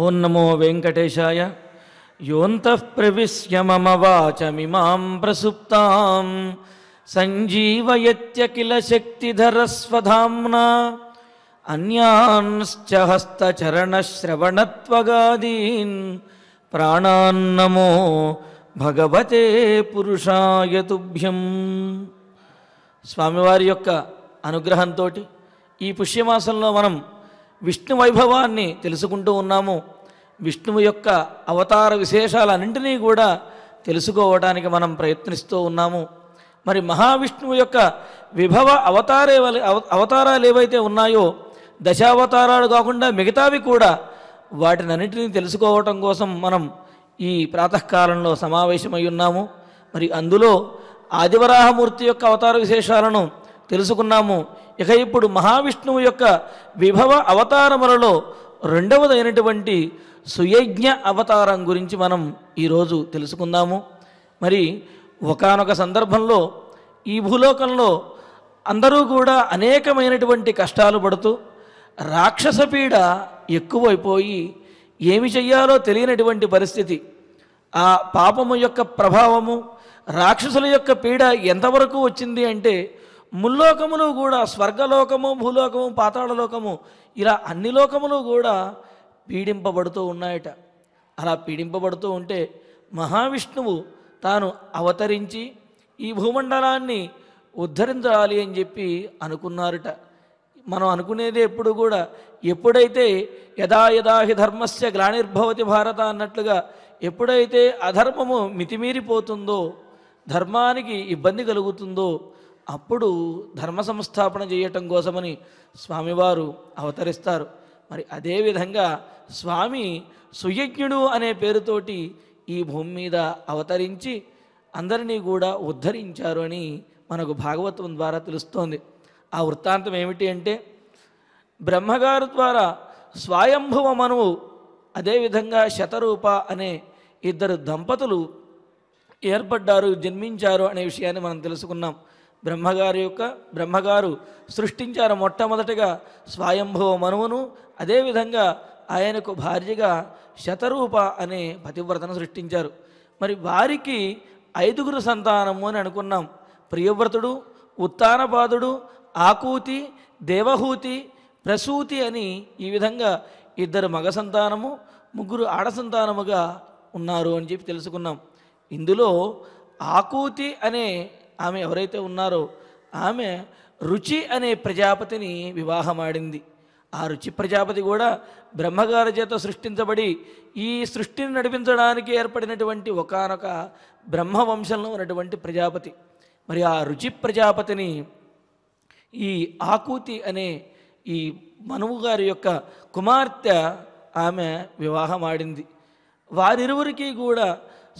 ఓం నమో వెంకటేశాయ. యోంతః ప్రవిశ్య మమ వాచమిమాం ప్రసుప్తాం సంజీవయత్య కిల శక్తిధరస్వధామ్నా అన్యాన్శ్చ హస్తచరణశ్రవణత్వగాదీన్ ప్రాణాన్నమో భగవతే పురుషాయ తుభ్యం. స్వామివారి యొక్క అనుగ్రహంతో ఈ పుష్యమాసంలో మనం విష్ణు వైభవాన్ని తెలుసుకుంటూ ఉన్నాము. విష్ణువు యొక్క అవతార విశేషాలన్నింటినీ కూడా తెలుసుకోవడానికి మనం ప్రయత్నిస్తూ ఉన్నాము. మరి మహావిష్ణువు యొక్క విభవ అవతారాలు ఏవైతే ఉన్నాయో, దశావతారాలు కాకుండా మిగతావి కూడా, వాటినన్నింటినీ తెలుసుకోవటం కోసం మనం ఈ ప్రాతకాలంలో సమావేశమై ఉన్నాము. మరి అందులో ఆదివరాహమూర్తి యొక్క అవతార విశేషాలను తెలుసుకున్నాము. ఇక ఇప్పుడు మహావిష్ణువు యొక్క విభవ అవతారములలో రెండవదైనటువంటి సుయజ్ఞ అవతారం గురించి మనం ఈరోజు తెలుసుకుందాము. మరి ఒకానొక సందర్భంలో ఈ భూలోకంలో అందరూ కూడా అనేకమైనటువంటి కష్టాలు పడుతూ రాక్షస పీడ ఎక్కువైపోయి ఏమి చెయ్యాలో తెలియనటువంటి పరిస్థితి. ఆ పాపము యొక్క ప్రభావము, రాక్షసుల యొక్క పీడ ఎంతవరకు వచ్చింది అంటే, ముల్లోకములు కూడా, స్వర్గలోకము, భూలోకము, పాతాళలోకము, ఇలా అన్ని లోకములు కూడా పీడింపబడుతూ ఉన్నాయట. అలా పీడింపబడుతూ ఉంటే మహావిష్ణువు తాను అవతరించి ఈ భూమండలాన్ని ఉద్ధరించాలి అని చెప్పి అనుకున్నారట. మనం అనుకునేది ఎప్పుడు కూడా, ఎప్పుడైతే యదా యదా హి ధర్మస్య గ్లానిర్భవతి భారత అన్నట్లుగా, ఎప్పుడైతే అధర్మము మితిమీరిపోతుందో, ధర్మానికి ఇబ్బంది కలుగుతుందో, అప్పుడు ధర్మ సంస్థాపన చేయటం కోసమని స్వామివారు అవతరిస్తారు. మరి అదేవిధంగా స్వామి సుయజ్ఞుడు అనే పేరుతోటి ఈ భూమి మీద అవతరించి అందరినీ కూడా ఉద్ధరించారు అని మనకు భాగవతం ద్వారా తెలుస్తోంది. ఆ వృత్తాంతం ఏమిటి అంటే, బ్రహ్మగారు ద్వారా స్వయంభువ మనువు, అదేవిధంగా శతరూప అనే ఇద్దరు దంపతులు ఏర్పడ్డారు, జన్మించారు అనే విషయాన్ని మనం తెలుసుకున్నాం. బ్రహ్మగారు సృష్టించారు మొట్టమొదటిగా స్వయంభువ మనువును, అదేవిధంగా ఆయనకు భార్యగా శతరూప అనే పతివ్రతను సృష్టించారు. మరి వారికి 5 సంతానము అని అనుకున్నాం. ప్రియవ్రతుడు, ఉత్తానపాదుడు, ఆకూతి, దేవహూతి, ప్రసూతి అని ఈ విధంగా 2 మగ సంతానము, 3 ఆడ సంతానముగా ఉన్నారు అని చెప్పి తెలుసుకున్నాం. ఇందులో ఆకూతి అనే ఆమె ఎవరైతే ఉన్నారో ఆమె రుచి అనే ప్రజాపతిని వివాహమాడింది. ఆ రుచి ప్రజాపతి కూడా బ్రహ్మగారి చేత సృష్టించబడి ఈ సృష్టిని నడిపించడానికి ఏర్పడినటువంటి ఒకానొక బ్రహ్మవంశంలో ఉన్నటువంటి ప్రజాపతి. మరి ఆ రుచి ప్రజాపతిని ఈ ఆకూతి అనే ఈ మనువు గారి యొక్క కుమార్తె ఆమె వివాహమాడింది. వారిరువురికి కూడా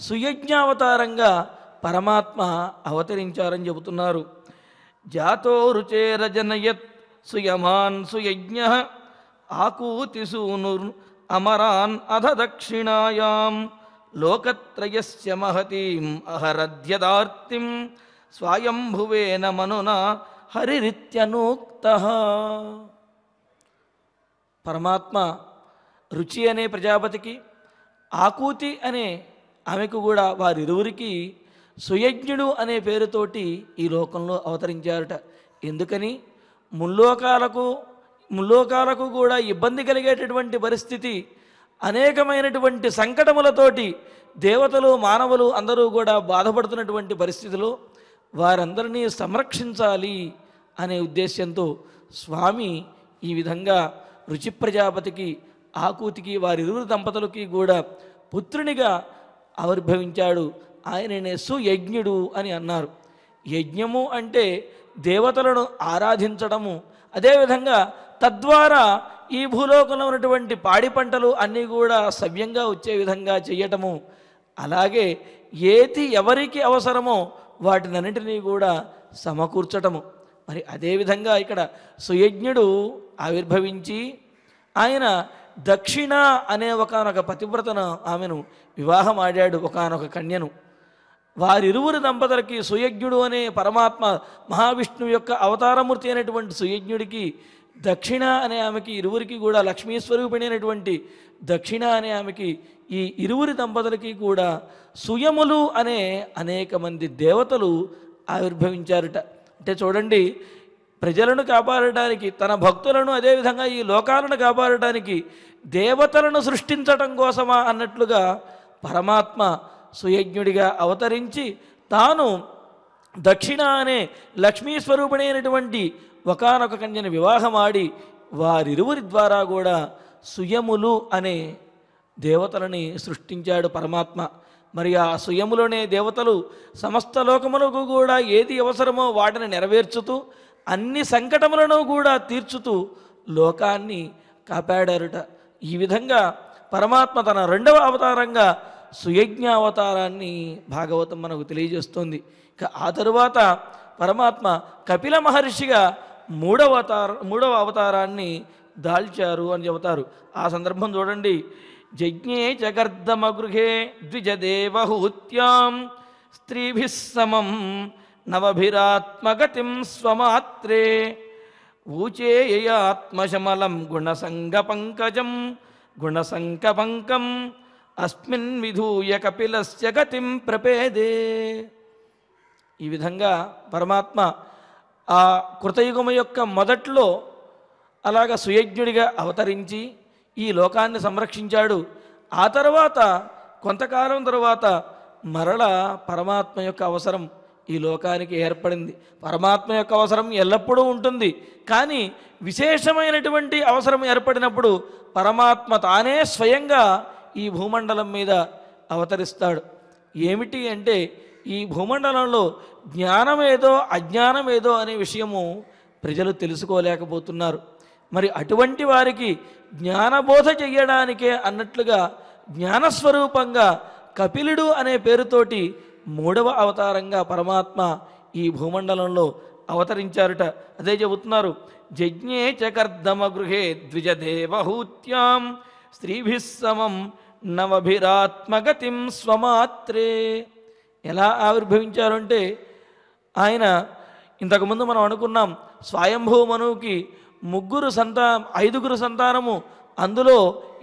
సుయజ్ఞావతారంగా పరమాత్మ అవతరించారని చెబుతున్నారు. జాతో రుచేరజనయత్ సుయమాన్ సుయజ్ఞ ఆకూతిసూనుర్ అమరాన్ అధ దక్షిణాయాం లోకత్రయస్య మహతీం అహరద్యదార్తిం స్వయంభువేన మనునా హరిరిత్యనూక్తః. పరమాత్మ రుచి అనే ప్రజాపతికి, ఆకూతి అనే ఆమెకు కూడా వారిరువురికి సుయజ్ఞుడు అనే పేరుతోటి ఈ లోకంలో అవతరించారట. ఎందుకని? ముల్లోకాలకు కూడా ఇబ్బంది కలిగేటటువంటి పరిస్థితి, అనేకమైనటువంటి సంకటములతోటి దేవతలు, మానవులు అందరూ కూడా బాధపడుతున్నటువంటి పరిస్థితిలో వారందరినీ సంరక్షించాలి అనే ఉద్దేశ్యంతో స్వామి ఈ విధంగా రుచి ప్రజాపతికి, ఆకూతికి, వారిరువురు దంపతులకి కూడా పుత్రునిగా ఆవిర్భవించాడు. ఆయననే సుయజ్ఞుడు అని అన్నారు. యజ్ఞము అంటే దేవతలను ఆరాధించడము, అదేవిధంగా తద్వారా ఈ భూలోకంలో ఉన్నటువంటి పాడి పంటలు అన్నీ కూడా సవ్యంగా వచ్చే విధంగా చేయటము, అలాగే ఏది ఎవరికి అవసరమో వాటినన్నింటినీ కూడా సమకూర్చటము. మరి అదేవిధంగా ఇక్కడ సుయజ్ఞుడు ఆవిర్భవించి ఆయన దక్షిణ అనే ఒకానొక పతివ్రతను ఆమెను వివాహమాడాడు, ఒకానొక కన్యను. వారిరువురు దంపతులకి సుయజ్ఞుడు అనే పరమాత్మ మహావిష్ణువు యొక్క అవతారమూర్తి అయినటువంటి సుయజ్ఞుడికి దక్షిణ అనే ఆమెకి ఇరువురికి కూడా లక్ష్మీ స్వరూపిణైనటువంటి దక్షిణ అనే ఆమెకి ఈ ఇరువురి దంపతులకి కూడా సుయములు అనే అనేక మంది దేవతలు ఆవిర్భవించారట. అంటే చూడండి, ప్రజలను కాపాడటానికి, తన భక్తులను, అదేవిధంగా ఈ లోకాలను కాపాడటానికి దేవతలను సృష్టించటం కోసమా అన్నట్లుగా పరమాత్మ సుయజ్ఞుడిగా అవతరించి తాను దక్షిణ అనే లక్ష్మీ స్వరూపిణైనటువంటి ఒకానొక కన్యను వివాహమాడి వారిరువురి ద్వారా కూడా సుయములు అనే దేవతలని సృష్టించాడు పరమాత్మ. మరి ఆ సుయములనే దేవతలు సమస్త లోకములకు కూడా ఏది అవసరమో వాటిని నెరవేర్చుతూ అన్ని సంకటములను కూడా తీర్చుతూ లోకాన్ని కాపాడారుట. ఈ విధంగా పరమాత్మ తన రెండవ అవతారంగా సుయజ్ఞ అవతారాన్ని భాగవతం మనకు తెలియజేస్తుంది. ఇక ఆ తరువాత పరమాత్మ కపిల మహర్షిగా మూడవ అవతారాన్ని దాల్చారు అని చెబుతారు. ఆ సందర్భం చూడండి. యజ్ఞే జగర్దమ గృహే ద్విజదేవహూత్యాం స్త్రీభిः సమం నవభిరాత్మగతిం స్వమాత్రే ఊచేయాత్మశమలం గుణసంగపంకజం గుణసంకపంకం అస్మిన్ విధూయ కపిలస్య గతిం ప్రపేదే. ఈ విధంగా పరమాత్మ ఆ కృతయుగము యొక్క మొదట్లో అలాగ సుయజ్ఞుడిగా అవతరించి ఈ లోకాన్ని సంరక్షించాడు. ఆ తర్వాత కొంతకాలం తరువాత మరల పరమాత్మ యొక్క అవసరం ఈ లోకానికి ఏర్పడింది. పరమాత్మ యొక్క అవసరం ఎల్లప్పుడూ ఉంటుంది, కానీ విశేషమైనటువంటి అవసరం ఏర్పడినప్పుడు పరమాత్మ తానే స్వయంగా ఈ భూమండలం మీద అవతరిస్తాడు. ఏమిటి అంటే, ఈ భూమండలంలో జ్ఞానమేదో అజ్ఞానమేదో అనే విషయము ప్రజలు తెలుసుకోలేకపోతున్నారు. మరి అటువంటి వారికి జ్ఞానబోధ చెయ్యడానికే అన్నట్లుగా జ్ఞానస్వరూపంగా కపిలుడు అనే పేరుతోటి మూడవ అవతారంగా పరమాత్మ ఈ భూమండలంలో అవతరించారుట. అదే చెబుతున్నారు. యజ్ఞే చకర్దమ గృహే ద్విజదేవహూత్యాం స్త్రీభిः సమం నవభిరాత్మగతిం స్వమాత్రే. ఎలా ఆవిర్భవించారు అంటే, ఆయన ఇంతకుముందు మనం అనుకున్నాం స్వయంభూ మనువుకి ఐదుగురు సంతానము, అందులో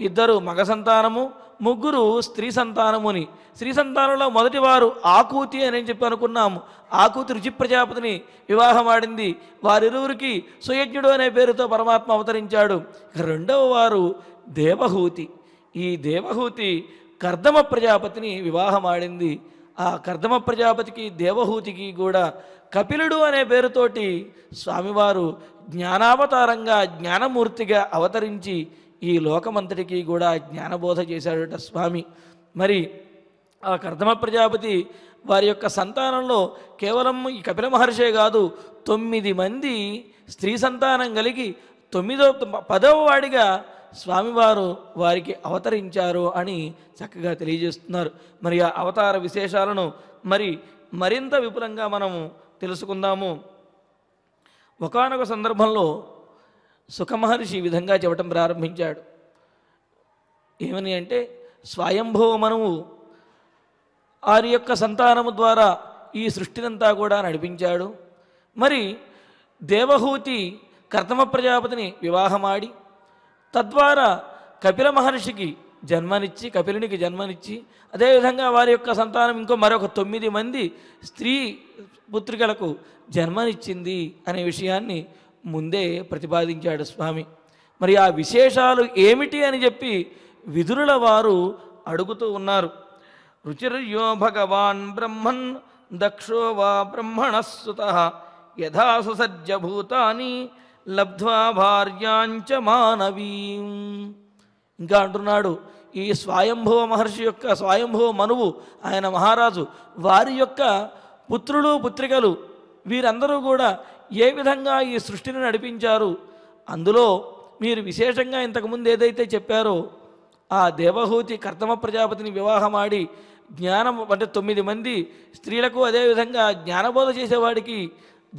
2 మగ సంతానము, 3 స్త్రీ సంతానముని. స్త్రీ సంతానంలో మొదటివారు ఆకూతి అని చెప్పి అనుకున్నాము. ఆకూతి రుచి ప్రజాపతిని వివాహమాడింది. వారిరువురికి సుయజ్ఞుడు అనే పేరుతో పరమాత్మ అవతరించాడు. రెండవ వారు దేవహూతి. ఈ దేవహూతి కర్దమ ప్రజాపతిని వివాహమాడింది. ఆ కర్దమ ప్రజాపతికి దేవహూతికి కూడా కపిలుడు అనే పేరుతోటి స్వామివారు జ్ఞానావతారంగా జ్ఞానమూర్తిగా అవతరించి ఈ లోకమంతటికి కూడా జ్ఞానబోధ చేశాడట స్వామి. మరి ఆ కర్దమ ప్రజాపతి వారి యొక్క సంతానంలో కేవలం ఈ కపిల మహర్షే కాదు, 9 మంది స్త్రీ సంతానం కలిగి 10వ వాడిగా స్వామివారు వారికి అవతరించారు అని చక్కగా తెలియజేస్తున్నారు. మరి ఆ అవతార విశేషాలను మరింత విపులంగా మనము తెలుసుకుందాము. ఒకానొక సందర్భంలో సుఖమహర్షి ఈ విధంగా చెప్పటం ప్రారంభించాడు. ఏమని అంటే, స్వయంభవ మనువు వారి యొక్క సంతానము ద్వారా ఈ సృష్టినంతా కూడా నడిపించాడు. మరి దేవహూతి కర్దమ ప్రజాపతిని వివాహమాడి తద్వారా కపిల మహర్షికి జన్మనిచ్చి, కపిలునికి జన్మనిచ్చి, అదేవిధంగా వారి యొక్క సంతానం మరొక 9 మంది స్త్రీ పుత్రికలకు జన్మనిచ్చింది అనే విషయాన్ని ముందే ప్రతిపాదించాడు స్వామి. మరి ఆ విశేషాలు ఏమిటి అని చెప్పి విదురుల వారు అడుగుతూ ఉన్నారు. రుచిర్యో భగవాన్ బ్రహ్మన్ దక్షో వా బ్రహ్మణస్సుతః యథా సుసజ్జ భూతాని లబ్ధ్వా భార్యాంచ మానవీం. ఇంకా అంటున్నాడు, ఈ స్వయంభవ మహర్షి యొక్క స్వయంభవ మనువు ఆయన మహారాజు వారి యొక్క పుత్రులు పుత్రికలు వీరందరూ కూడా ఏ విధంగా ఈ సృష్టిని నడిపించారు, అందులో మీరు విశేషంగా ఇంతకుముందు ఏదైతే చెప్పారో ఆ దేవహూతి కర్దమ ప్రజాపతిని వివాహమాడి జ్ఞానం అంటే 9 మంది స్త్రీలకు అదేవిధంగా జ్ఞానబోధ చేసేవాడికి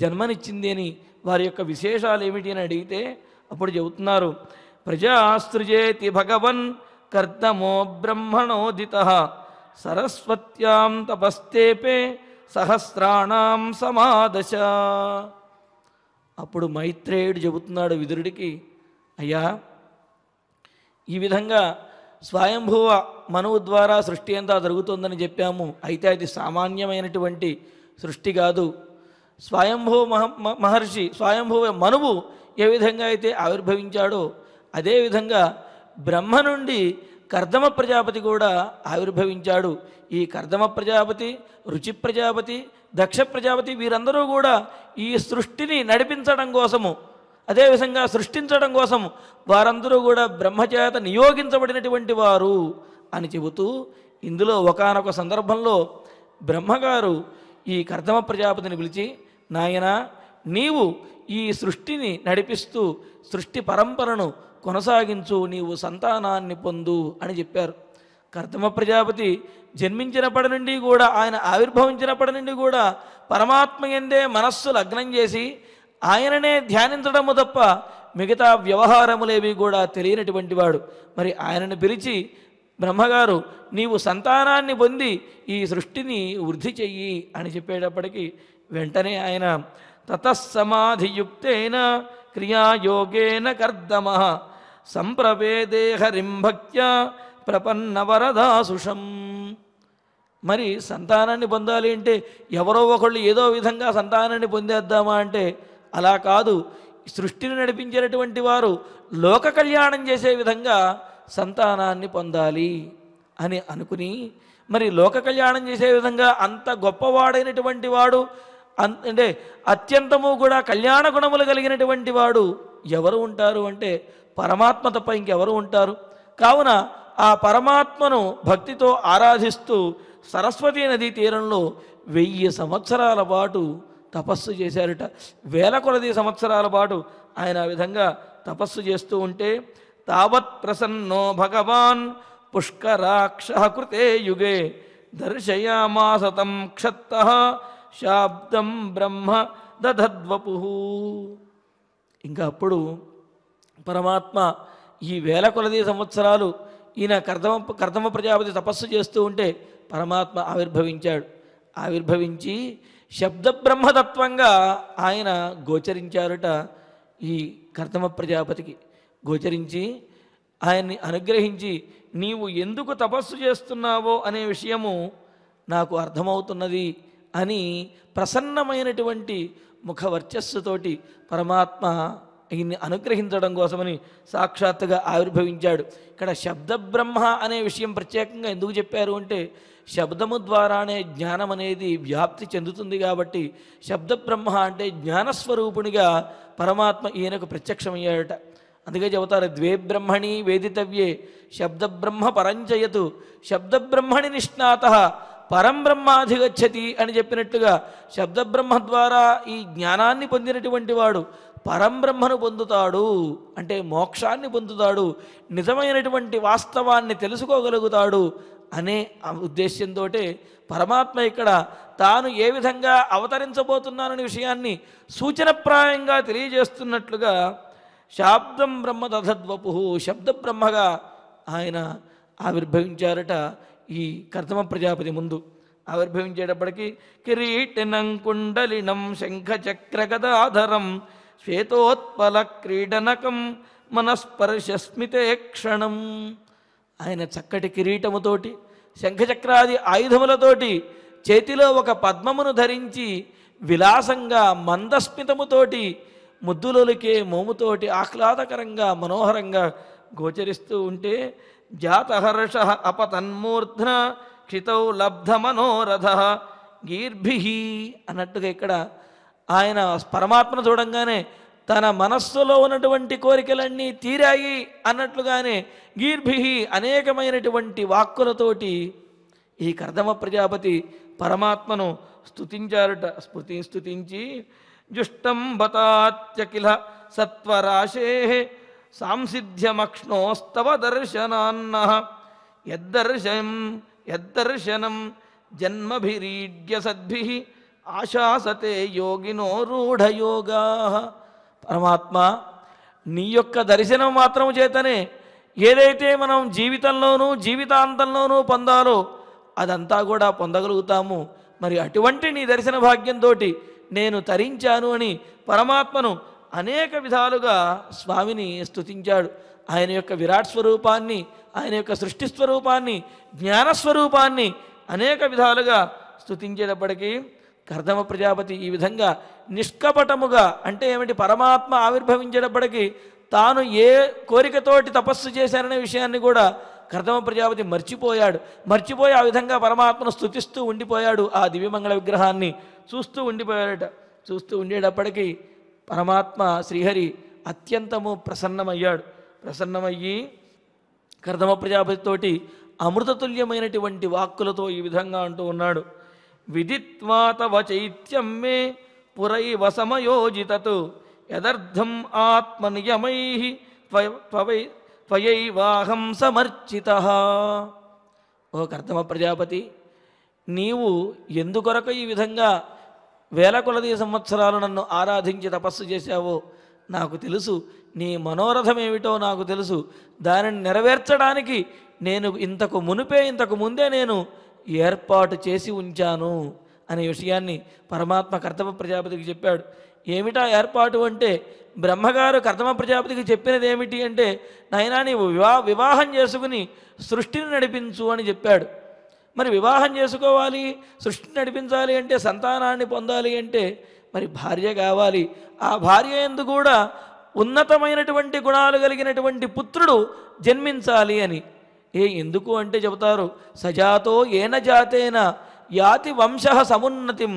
జన్మనిచ్చింది అని వారి యొక్క విశేషాలు ఏమిటి అని అడిగితే అప్పుడు చెబుతున్నారు. ప్రజాసృజేతి భగవన్ కర్దమో బ్రహ్మణోదితః సరస్వత్యాం తపస్తేపే సహస్రాణం సమాదశ. అప్పుడు మైత్రేయుడు చెబుతున్నాడు విదురుడికి, అయ్యా, ఈ విధంగా స్వయంభువ మనువు ద్వారా సృష్టి అంతా జరుగుతుందని చెప్పాము. అయితే అది సామాన్యమైనటువంటి సృష్టి కాదు. స్వయంభువ మహర్షి స్వయంభువ మనువు ఏ విధంగా అయితే ఆవిర్భవించాడో అదేవిధంగా బ్రహ్మ నుండి కర్దమ ప్రజాపతి కూడా ఆవిర్భవించాడు. ఈ కర్దమ ప్రజాపతి, రుచి ప్రజాపతి, దక్ష ప్రజాపతి వీరందరూ కూడా ఈ సృష్టిని నడిపించడం కోసము, అదేవిధంగా సృష్టించడం కోసం వారందరూ కూడా బ్రహ్మచేత నియోగించబడినటువంటి వారు అని చెబుతూ, ఇందులో ఒకానొక సందర్భంలో బ్రహ్మగారు ఈ కర్దమ ప్రజాపతిని పిలిచి, నాయనా, నీవు ఈ సృష్టిని నడిపిస్తూ సృష్టి పరంపరను కొనసాగించు, నీవు సంతానాన్ని పొందు అని చెప్పారు. కర్దమ ప్రజాపతి జన్మించినప్పటి నుండి కూడా, ఆయన ఆవిర్భవించినప్పటి నుండి కూడా పరమాత్మ యందే మనస్సు లగ్నం చేసి ఆయననే ధ్యానించడము తప్ప మిగతా వ్యవహారములేవి కూడా తెలియనటువంటి వాడు. మరి ఆయనను పిలిచి బ్రహ్మగారు, నీవు సంతానాన్ని పొంది ఈ సృష్టిని వృద్ధి చెయ్యి అని చెప్పేటప్పటికీ వెంటనే ఆయన తతస్సమాధియుక్తేన క్రియాయోగేన కర్దమ సంప్రవేదే హరిం భక్త్యా ప్రపన్నవరదాసుషం. మరి సంతానాన్ని పొందాలి అంటే ఎవరో ఒకళ్ళు ఏదో విధంగా సంతానాన్ని పొందేద్దామా అంటే అలా కాదు. సృష్టిని నడిపించేటటువంటి వారు లోక కళ్యాణం చేసే విధంగా సంతానాన్ని పొందాలి అని అనుకుని, మరి లోక కళ్యాణం చేసే విధంగా అంత గొప్పవాడైనటువంటి వాడు, అంటే అత్యంతము కూడా కళ్యాణ గుణములు కలిగినటువంటి వాడు ఎవరు ఉంటారు అంటే పరమాత్మ తప్ప ఇంకెవరు ఉంటారు. కావున ఆ పరమాత్మను భక్తితో ఆరాధిస్తూ సరస్వతీ నదీ తీరంలో 1000 సంవత్సరాల పాటు తపస్సు చేశారట. వేల కొలది సంవత్సరాల పాటు ఆయన ఆ విధంగా తపస్సు చేస్తూ ఉంటే, తావత్ ప్రసన్నో భగవాన్ పుష్కరాక్ష కృతే యుగే దర్శయామాసతం క్షత్తః శాబ్దం బ్రహ్మ దధద్వపు. ఇంకా అప్పుడు పరమాత్మ ఈ వేల కొలది సంవత్సరాలు ఈయన కర్దమ ప్రజాపతి తపస్సు చేస్తూ ఉంటే పరమాత్మ ఆవిర్భవించాడు. ఆవిర్భవించి శబ్దబ్రహ్మతత్వంగా ఆయన గోచరించారట. ఈ కర్దమ ప్రజాపతికి గోచరించి ఆయన్ని అనుగ్రహించి, నీవు ఎందుకు తపస్సు చేస్తున్నావో అనే విషయము నాకు అర్థమవుతున్నది అని ప్రసన్నమైనటువంటి ముఖవర్చస్సుతోటి పరమాత్మ ఈయన్ని అనుగ్రహించడం కోసమని సాక్షాత్తుగా ఆవిర్భవించాడు. ఇక్కడ శబ్దబ్రహ్మ అనే విషయం ప్రత్యేకంగా ఎందుకు చెప్పారు అంటే, శబ్దము ద్వారానే జ్ఞానం అనేది వ్యాప్తి చెందుతుంది కాబట్టి శబ్దబ్రహ్మ అంటే జ్ఞానస్వరూపునిగా పరమాత్మ ఈయనకు ప్రత్యక్షమయ్యాడట. అందుకే చెబుతారు, ద్వే బ్రహ్మణి వేదితవ్యే శబ్దబ్రహ్మ పరంచయతు శబ్దబ్రహ్మణి నిష్ణాత పరం బ్రహ్మాధిగచ్చతి అని చెప్పినట్టుగా శబ్దబ్రహ్మ ద్వారా ఈ జ్ఞానాన్ని పొందినటువంటి వాడు పరంబ్రహ్మను పొందుతాడు, అంటే మోక్షాన్ని పొందుతాడు, నిజమైనటువంటి వాస్తవాన్ని తెలుసుకోగలుగుతాడు అనే ఉద్దేశ్యంతో పరమాత్మ ఇక్కడ తాను ఏ విధంగా అవతరించబోతున్నాననే విషయాన్ని సూచనప్రాయంగా తెలియజేస్తున్నట్లుగా శాబ్దం బ్రహ్మ దధద్వపు, శబ్దబ్రహ్మగా ఆయన ఆవిర్భవించారట. ఈ కర్దమ ప్రజాపతి ముందు ఆవిర్భవించేటప్పటికీ కిరీటినం కుండలినం శంఖచక్రగదాధరం శ్వేతోత్పల క్రీడనకం మనస్పర్శస్మితే క్షణం. ఆయన చక్కటి కిరీటముతోటి శంఖచక్రాది ఆయుధములతోటి చేతిలో ఒక పద్మమును ధరించి విలాసంగా మందస్మితముతోటి ముద్దులొలికే మోముతోటి ఆహ్లాదకరంగా మనోహరంగా గోచరిస్తూ ఉంటే, జాతహర్ష అపతన్మూర్ధ్న క్షితౌ లబ్ధ మనోరథ గీర్భి అన్నట్టుగా ఇక్కడ ఆయన పరమాత్మను చూడంగానే తన మనస్సులో ఉన్నటువంటి కోరికలన్నీ తీరాయి అన్నట్లుగానే గీర్భి అనేకమైనటువంటి వాక్కులతోటి ఈ కర్దమ ప్రజాపతి పరమాత్మను స్తుతించారట. స్తుతించి జుష్టం బతాత్యకిల సత్వరాశే సాంసిధ్యమక్ష్ణోస్తవ దర్శనాన్న యద్దర్శనం జన్మభిరీడ్య సద్భి ఆశాసతే యోగినో రూఢయోగా. పరమాత్మ, నీ యొక్క దర్శనం మాత్రం చేతనే ఏదైతే మనం జీవితంలోనూ జీవితాంతంలోనూ పొందాలో అదంతా కూడా పొందగలుగుతాము. మరి అటువంటి నీ దర్శన భాగ్యంతో నేను తరించాను అని పరమాత్మను అనేక విధాలుగా స్వామిని స్తుతించాడు. ఆయన యొక్క విరాట్ స్వరూపాన్ని, ఆయన యొక్క సృష్టి స్వరూపాన్ని, జ్ఞానస్వరూపాన్ని అనేక విధాలుగా స్తుతించేటప్పటికీ కర్దమ ప్రజాపతి ఈ విధంగా నిష్కపటముగా, అంటే ఏమిటి, పరమాత్మ ఆవిర్భవించేటప్పటికీ తాను ఏ కోరికతోటి తపస్సు చేశారనే విషయాన్ని కూడా కర్దమ ప్రజాపతి మర్చిపోయి ఆ విధంగా పరమాత్మను స్తుతిస్తూ ఉండిపోయాడు. ఆ దివ్యమంగళ విగ్రహాన్ని చూస్తూ ఉండిపోయాడట. చూస్తూ ఉండేటప్పటికీ పరమాత్మ శ్రీహరి అత్యంతము ప్రసన్నమయ్యి కర్దమ ప్రజాపతితోటి అమృతతుల్యమైనటువంటి వాక్కులతో ఈ విధంగా అంటూ ఉన్నాడు. విదిత్వా తవ చైత్యం మే పురైవ సమయోజితత్ యదర్థం ఆత్మనియమై త్వయైవాహం సమర్చితః. ఓ కర్దమ ప్రజాపతి, నీవు ఎందుకొరకు ఈ విధంగా వేల కొలది సంవత్సరాలు నన్ను ఆరాధించి తపస్సు చేశావో నాకు తెలుసు. నీ మనోరథం ఏమిటో నాకు తెలుసు. దానిని నెరవేర్చడానికి నేను ఇంతకు ముందే నేను ఏర్పాటు చేసి ఉంచాను అనే విషయాన్ని పరమాత్మ కర్దమ ప్రజాపతికి చెప్పాడు. ఏమిటా ఏర్పాటు అంటే, బ్రహ్మగారు కర్దమ ప్రజాపతికి చెప్పినది ఏమిటి అంటే, నాయనా నీవు వివాహం చేసుకుని సృష్టిని నడిపించు అని చెప్పాడు. మరి వివాహం చేసుకోవాలి, సృష్టిని నడిపించాలి అంటే, సంతానాన్ని పొందాలి అంటే మరి భార్య కావాలి. ఆ భార్య యందు కూడా ఉన్నతమైనటువంటి గుణాలు కలిగినటువంటి పుత్రుడు జన్మించాలి అని. ఎందుకు అంటే చెబుతారు, సజాతో ఏన జాతేన యాతి వంశ సమున్నతిం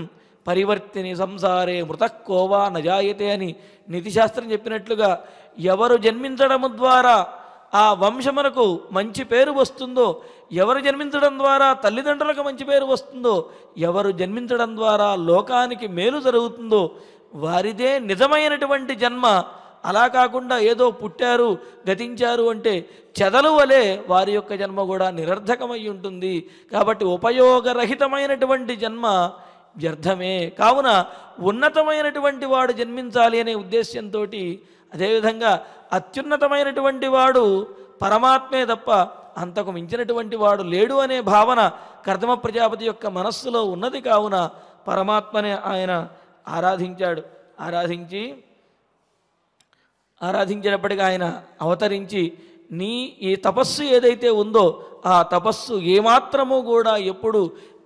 పరివర్తిని సంసారే మృతకోవా నజాయతే అని నీతిశాస్త్రం చెప్పినట్లుగా, ఎవరు జన్మించడము ద్వారా ఆ వంశమునకు మంచి పేరు వస్తుందో, ఎవరు జన్మించడం ద్వారా తల్లిదండ్రులకు మంచి పేరు వస్తుందో, ఎవరు జన్మించడం ద్వారా లోకానికి మేలు జరుగుతుందో వారిదే నిజమైనటువంటి జన్మ. అలా కాకుండా ఏదో పుట్టారు గతించారు అంటే చెదలు వలె వారి యొక్క జన్మ కూడా నిరర్ధకమై ఉంటుంది. కాబట్టి ఉపయోగరహితమైనటువంటి జన్మ వ్యర్థమే. కావున ఉన్నతమైనటువంటి వాడు జన్మించాలి అనే ఉద్దేశ్యంతో, అదేవిధంగా అత్యున్నతమైనటువంటి వాడు పరమాత్మే తప్ప అంతకు మించినటువంటి వాడు లేడు అనే భావన కర్దమ ప్రజాపతి యొక్క మనస్సులో ఉన్నది. కావున పరమాత్మనే ఆయన ఆరాధించేటప్పటికీ ఆయన అవతరించి, నీ ఈ తపస్సు ఏదైతే ఉందో ఆ తపస్సు ఏమాత్రము కూడా ఎప్పుడు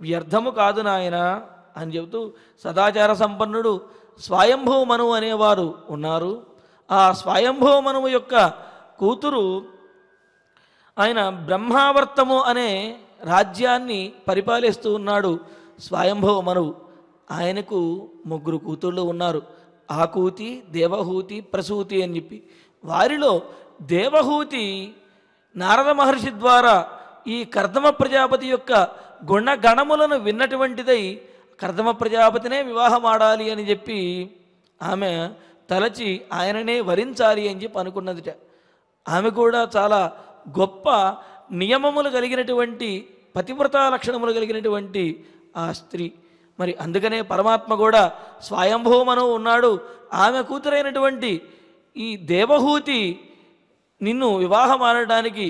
వ్యర్థము కాదు నాయన అని చెబుతూ, సదాచార సంపన్నుడు స్వయంభవ మనువు అనేవారు ఉన్నారు. ఆ స్వయంభవ మనువు యొక్క కూతురు ఆయన బ్రహ్మావర్తము అనే రాజ్యాన్ని పరిపాలిస్తూ ఉన్నాడు స్వయంభవ మనువు. ఆయనకు 3 కూతుళ్ళు ఉన్నారు, ఆకూతి, దేవహూతి, ప్రసూతి అని చెప్పి. వారిలో దేవహూతి నారద మహర్షి ద్వారా ఈ కర్దమ ప్రజాపతి యొక్క గుణగణములను విన్నటువంటిదై కర్దమ ప్రజాపతినే వివాహం ఆడాలి అని చెప్పి ఆమె తలచి ఆయననే వరించాలి అని చెప్పి అనుకున్నదిట. ఆమె కూడా చాలా గొప్ప నియమములు కలిగినటువంటి, పతివ్రత లక్షణములు కలిగినటువంటి ఆ స్త్రీ. మరి అందుకనే పరమాత్మ కూడా స్వయంభవమను ఉన్నాడు. ఆమె కూతురైనటువంటి ఈ దేవహూతి నిన్ను వివాహం ఆడడానికి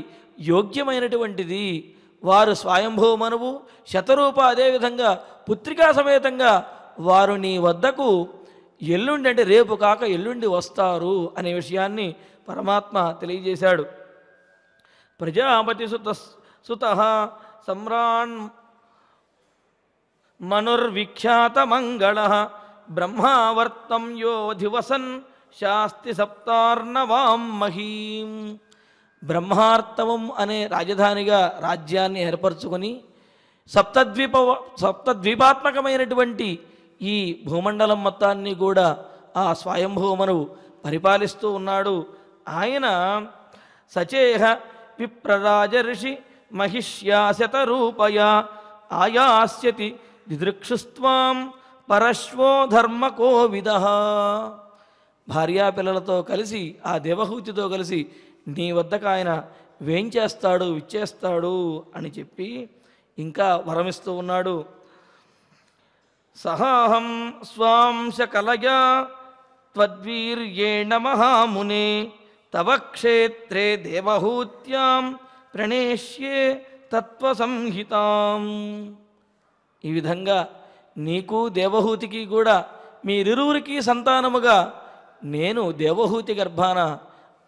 యోగ్యమైనటువంటిది. వారు స్వయంభవమనువు శతరూప, అదేవిధంగా పుత్రికా సమేతంగా వారు నీ వద్దకు ఎల్లుండి, అంటే రేపు కాక ఎల్లుండి వస్తారు అనే విషయాన్ని పరమాత్మ తెలియజేశాడు. ప్రజాపతి సుత సమ్రాన్ మనుర్విఖ్యాత మంగళ బ్రహ్మావర్తం యో ధివసన్ శాస్తి సప్తార్ణవాం మహీం. బ్రహ్మార్తవం అనే రాజధానిగా రాజ్యాన్ని ఏర్పరచుకొని సప్తద్వీపాత్మకమైనటువంటి ఈ భూమండలం మొత్తాన్ని కూడా ఆ స్వయంభూమను పరిపాలిస్తూ ఉన్నాడు. ఆయన సచేహ విప్రరాజ ఋషి మహిష్యాశతరూపయా ఆయాస్యతి దిదృక్షుస్త్వాం పరశ్వో ధర్మకోవిద. భార్యాపిల్లలతో కలిసి ఆ దేవహూతితో కలిసి నీ వద్దకు ఆయన వేంచేస్తాడు, విచ్చేస్తాడు అని చెప్పి ఇంకా వరమిస్తూ ఉన్నాడు. సహాహం స్వాంశ కలయా త్వద్వీర్యేణ మహామునే తవ క్షేత్రే దేవహూత్యాం ప్రణేష్యే తత్వసంహితాం. ఈ విధంగా నీకు దేవహూతికి కూడా మీరిరువురికి సంతానముగా నేను దేవహూతి గర్భాన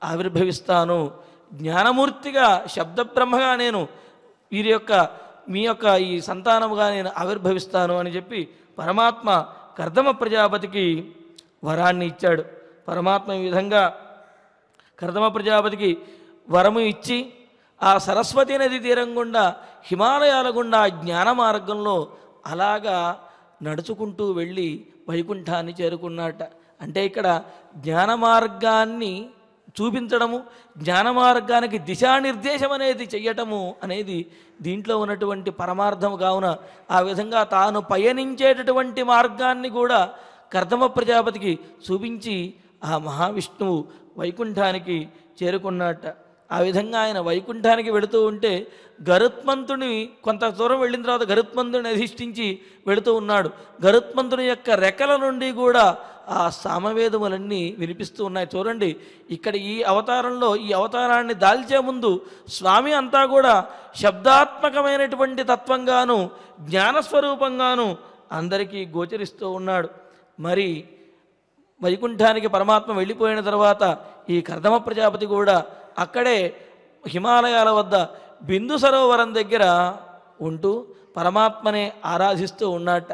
ఆవిర్భవిస్తాను, జ్ఞానమూర్తిగా శబ్దబ్రహ్మగా నేను మీ యొక్క ఈ సంతానముగా నేను ఆవిర్భవిస్తాను అని చెప్పి పరమాత్మ కర్దమ ప్రజాపతికి వరాన్ని ఇచ్చాడు. పరమాత్మ ఈ విధంగా కర్దమ ప్రజాపతికి వరము ఇచ్చి ఆ సరస్వతీ నది తీరం గుండా హిమాలయాల గుండా జ్ఞాన మార్గంలో అలాగా నడుచుకుంటూ వెళ్ళి వైకుంఠాన్ని చేరుకున్నట్ట. అంటే ఇక్కడ జ్ఞాన మార్గాన్ని చూపించడము, జ్ఞాన మార్గానికి దిశానిర్దేశం అనేది చెయ్యటము అనేది దీంట్లో ఉన్నటువంటి పరమార్థము. కావున ఆ విధంగా తాను పయనించేటటువంటి మార్గాన్ని కూడా కర్దమ ప్రజాపతికి చూపించి ఆ మహావిష్ణువు వైకుంఠానికి చేరుకున్నట్ట. ఆ విధంగా ఆయన వైకుంఠానికి వెళుతూ ఉంటే గరుత్మంతుని కొంత దూరం వెళ్ళిన తర్వాత గరుత్మంతుని అధిష్ఠించి వెళుతూ ఉన్నాడు. గరుత్మంతుని యొక్క రెక్కల నుండి కూడా ఆ సామవేదములన్నీ వినిపిస్తూ ఉన్నాయి. చూడండి, ఇక్కడ ఈ అవతారంలో ఈ అవతారాన్ని దాల్చే ముందు స్వామి అంతా కూడా శబ్దాత్మకమైనటువంటి తత్వంగాను జ్ఞానస్వరూపంగాను అందరికీ గోచరిస్తూ ఉన్నాడు. మరి వైకుంఠానికి పరమాత్మ వెళ్ళిపోయిన తర్వాత ఈ కర్దమ ప్రజాపతి కూడా అక్కడే హిమాలయాల వద్ద బిందు సరోవరం దగ్గర ఉంటూ పరమాత్మనే ఆరాధిస్తూ ఉన్నట్ట.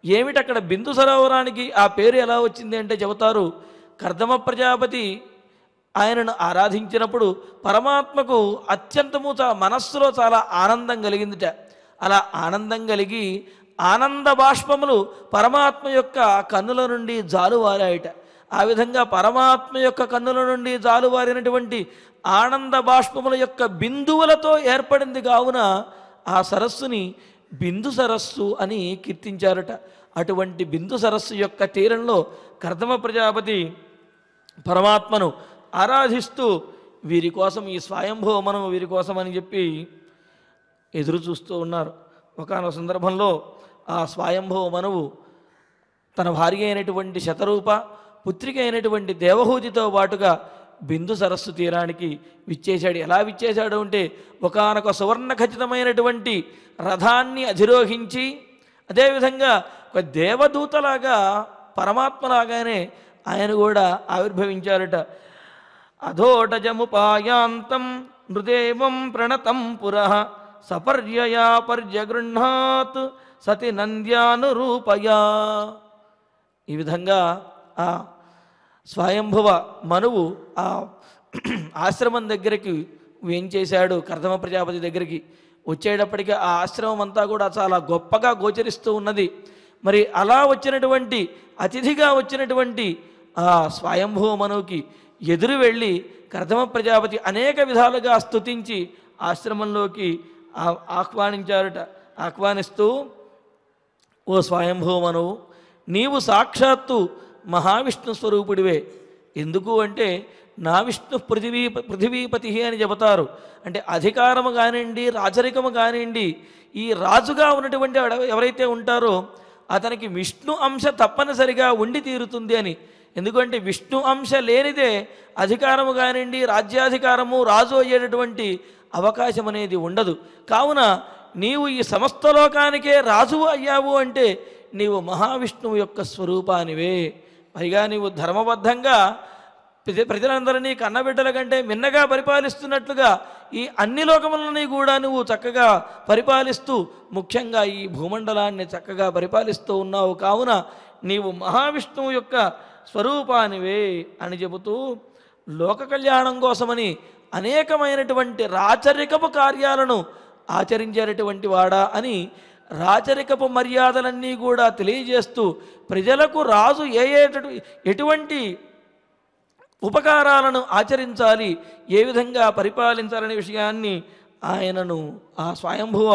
ఏమిటక్కడ బిందు సరోవరానికి ఆ పేరు ఎలా వచ్చింది అంటే చెబుతారు, కర్దమ ప్రజాపతి ఆయనను ఆరాధించినప్పుడు పరమాత్మకు అత్యంతము మనస్సులో చాలా ఆనందం కలిగిందిట. అలా ఆనందం కలిగి ఆనంద బాష్పములు పరమాత్మ యొక్క కన్నుల నుండి జాలువారాయట. ఆ విధంగా పరమాత్మ యొక్క కన్నుల నుండి జాలువారినటువంటి ఆనంద బాష్పముల యొక్క బిందువులతో ఏర్పడింది. కావున ఆ సరస్సుని బిందు సరస్సు అని కీర్తించారట. అటువంటి బిందు సరస్సు యొక్క తీరంలో కర్దమ ప్రజాపతి పరమాత్మను ఆరాధిస్తూ వీరి కోసం ఈ స్వయంభవ మనము వీరి కోసం అని చెప్పి ఎదురు చూస్తూ ఉన్నారు. ఒకానొక సందర్భంలో ఆ స్వయంభవ మనువు తన భార్య అయినటువంటి శతరూప, పుత్రిక అయినటువంటి దేవహూతితో పాటుగా బిందు సరస్సు తీరానికి విచ్చేశాడు. ఎలా విచ్చేశాడు అంటే ఒకానొక సువర్ణ ఖచ్చితమైనటువంటి రథాన్ని అధిరోహించి, అదేవిధంగా ఒక దేవదూతలాగా పరమాత్మలాగానే ఆయన కూడా ఆవిర్భవించారట. అధోటజముపాయాంతం నృదేవం ప్రణతం పురః సపర్యయా పర్యగృహ్ణాత్ సతి నంద్యానురూపయా. ఈ విధంగా ఆ స్వయంభవ మనువు ఆ ఆశ్రమం దగ్గరికి వేంచేశాడు. కర్దమ ప్రజాపతి దగ్గరికి వచ్చేటప్పటికీ ఆ ఆశ్రమం అంతా కూడా చాలా గొప్పగా గోచరిస్తూ ఉన్నది. మరి అలా వచ్చినటువంటి అతిథిగా వచ్చినటువంటి ఆ స్వయంభవ మనువుకి ఎదురు వెళ్ళి కర్దమ ప్రజాపతి అనేక విధాలుగా స్తుతించి ఆశ్రమంలోకి ఆహ్వానించారట. ఆహ్వానిస్తూ, ఓ స్వయంభవ మనువు, నీవు సాక్షాత్తు మహావిష్ణు స్వరూపుడివే. ఎందుకు అంటే నా విష్ణు పృథివీపతి అని చెబుతారు. అంటే అధికారము కానివ్వండి, రాజరికము కానివ్వండి, ఈ రాజుగా ఉన్నటువంటి ఎవరైతే ఉంటారో అతనికి విష్ణు అంశ తప్పనిసరిగా ఉండి తీరుతుంది అని. ఎందుకంటే విష్ణు అంశ లేనిదే అధికారము కానివ్వండి, రాజ్యాధికారము, రాజు అయ్యేటటువంటి అవకాశం అనేది ఉండదు. కావున నీవు ఈ సమస్త లోకానికే రాజువు అయ్యావు అంటే నీవు మహావిష్ణువు యొక్క స్వరూపానివే. పైగా నీవు ధర్మబద్ధంగా ప్రజలందరినీ కన్నబిడ్డల కంటే మిన్నగా పరిపాలిస్తున్నట్లుగా ఈ అన్ని లోకములని కూడా నువ్వు చక్కగా పరిపాలిస్తూ, ముఖ్యంగా ఈ భూమండలాన్ని చక్కగా పరిపాలిస్తూ ఉన్నావు. కావున నీవు మహావిష్ణువు యొక్క స్వరూపానివే అని చెబుతూ, లోక కళ్యాణం కోసమని అనేకమైనటువంటి రాచరికపు కార్యాలను ఆచరించేటటువంటి వాడా అని రాచరికపు మర్యాదలన్నీ కూడా తెలియజేస్తూ, ప్రజలకు రాజు ఎటువంటి ఉపకారాలను ఆచరించాలి, ఏ విధంగా పరిపాలించాలనే విషయాన్ని ఆయనను ఆ స్వయంభువ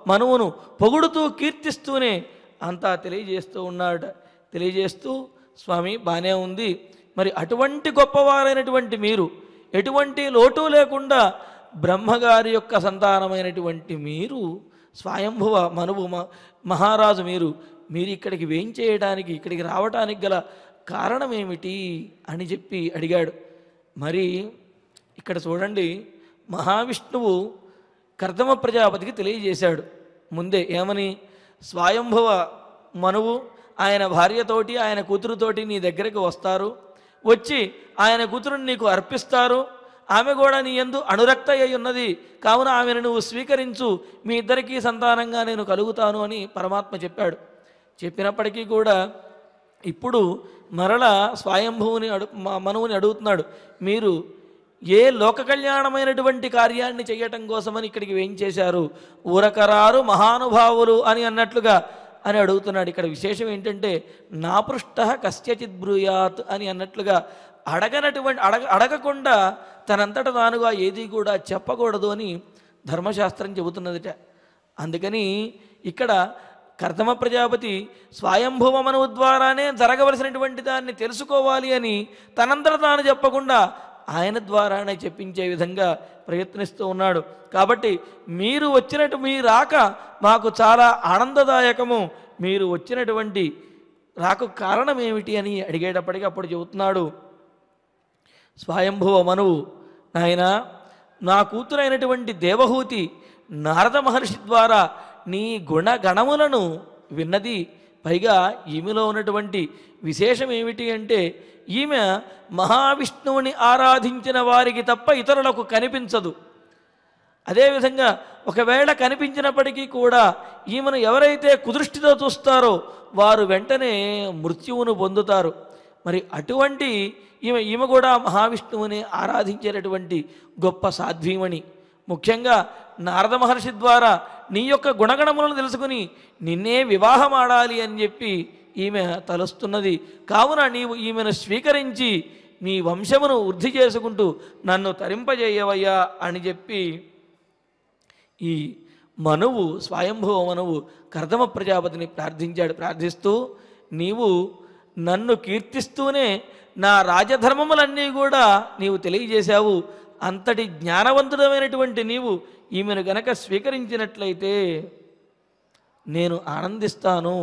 మనువును పొగుడుతూ కీర్తిస్తూనే అంతా తెలియజేస్తూ ఉన్నాడు. తెలియజేస్తూ, స్వామి బాగానే ఉంది, మరి అటువంటి గొప్పవారైనటువంటి మీరు, ఎటువంటి లోటు లేకుండా బ్రహ్మగారి యొక్క సంతానమైనటువంటి మీరు, స్వయంభువ మనువు మహారాజు మీరు ఇక్కడికి వేంచేయడానికి, ఇక్కడికి రావటానికి గల కారణం ఏమిటి అని చెప్పి అడిగాడు. మరి ఇక్కడ చూడండి, మహావిష్ణువు కర్దమ ప్రజాపతికి తెలియజేశాడు ముందే. ఏమని? స్వయంభవ మనువు ఆయన భార్యతోటి ఆయన కూతురుతోటి నీ దగ్గరికి వస్తారు, వచ్చి ఆయన కూతురుని నీకు అర్పిస్తారు, ఆమె కూడా నీ యందు అనురక్త అయి ఉన్నది, కావున ఆమెను నువ్వు స్వీకరించు, మీ ఇద్దరికీ సంతానంగా నేను కలుగుతాను అని పరమాత్మ చెప్పాడు. చెప్పినప్పటికీ కూడా ఇప్పుడు మరల స్వయంభువుని మనువుని అడుగుతున్నాడు, మీరు ఏ లోక కళ్యాణమైనటువంటి కార్యాన్ని చేయటం కోసమని ఇక్కడికి వేయించేశారు, ఊరకరారు మహానుభావులు అని అన్నట్లుగా అని అడుగుతున్నాడు. ఇక్కడ విశేషం ఏంటంటే నా పృష్ట కస్యచిత్ బ్రూయాత్ అని అన్నట్లుగా అడగకుండా తనంతట తానుగా ఏది కూడా చెప్పకూడదు అని ధర్మశాస్త్రం చెబుతున్నదిట. అందుకని ఇక్కడ కర్దమ ప్రజాపతి స్వయంభువ మనువు ద్వారానే జరగవలసినటువంటి దాన్ని తెలుసుకోవాలి అని తనంతట తాను చెప్పకుండా ఆయన ద్వారానే చెప్పించే విధంగా ప్రయత్నిస్తూ ఉన్నాడు. కాబట్టి మీరు వచ్చినట్టు మీ రాక మాకు చాలా ఆనందదాయకము, మీరు వచ్చినటువంటి రాకు కారణం ఏమిటి అని అడిగేటప్పటికీ అప్పుడు చెబుతున్నాడు స్వయంభువ మనువు, నాయన నా కూతురైనటువంటి దేవహూతి నారద మహర్షి ద్వారా నీ గుణగణములను విన్నది. పైగా ఈమెలో ఉన్నటువంటి విశేషం ఏమిటి అంటే ఈమె మహావిష్ణువుని ఆరాధించిన వారికి తప్ప ఇతరులకు కనిపించదు. అదేవిధంగా ఒకవేళ కనిపించినప్పటికీ కూడా ఈమెను ఎవరైతే కుదృష్టితో చూస్తారో వారు వెంటనే మృత్యువును పొందుతారు. మరి అటువంటి ఈమె కూడా మహావిష్ణువుని ఆరాధించేటటువంటి గొప్ప సాధ్వీమణి. ముఖ్యంగా నారద మహర్షి ద్వారా నీ యొక్క గుణగణములను తెలుసుకుని నిన్నే వివాహం ఆడాలి అని చెప్పి ఈమె తలుస్తున్నది. కావున నీవు ఈమెను స్వీకరించి నీ వంశమును వృద్ధి చేసుకుంటూ నన్ను తరింపజేయవయ్యా అని చెప్పి ఈ మనువు స్వయంభువ మనువు కర్దమ ప్రజాపతిని ప్రార్థించాడు. ప్రార్థిస్తూ నీవు నన్ను కీర్తిస్తూనే నా రాజధర్మములన్నీ కూడా నీవు తెలియజేశావు, అంతటి జ్ఞానవంతుడమైనటువంటి నీవు ఈమెను గనక స్వీకరించినట్లయితే నేను ఆనందిస్తాను,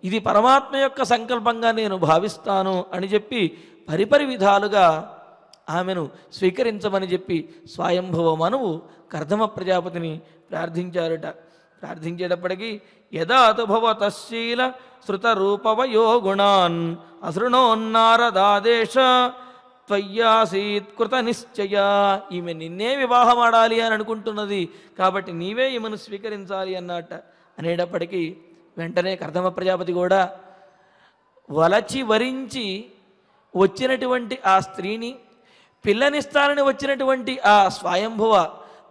ఇది పరమాత్మ యొక్క సంకల్పంగా నేను భావిస్తాను అని చెప్పి పరిపరి విధాలుగా ఆమెను స్వీకరించమని చెప్పి స్వయంభవ మనువు కర్దమ ప్రజాపతిని ప్రార్థించారట. ప్రార్థించేటప్పటికీ యదాతుభవతశీల శృతరూపవయో గుణాన్ అశృణోన్నారదాదేశ త్వయ్యాసీత్ కృత నిశ్చయ, ఈమె నిన్నే వివాహమాడాలి అని అనుకుంటున్నది కాబట్టి నీవే ఈమెను స్వీకరించాలి అన్నట్ట. అనేటప్పటికీ వెంటనే కర్దమ ప్రజాపతి కూడా వలచి వరించి వచ్చినటువంటి ఆ స్త్రీని, పిల్లనిస్తానని వచ్చినటువంటి ఆ స్వయంభువ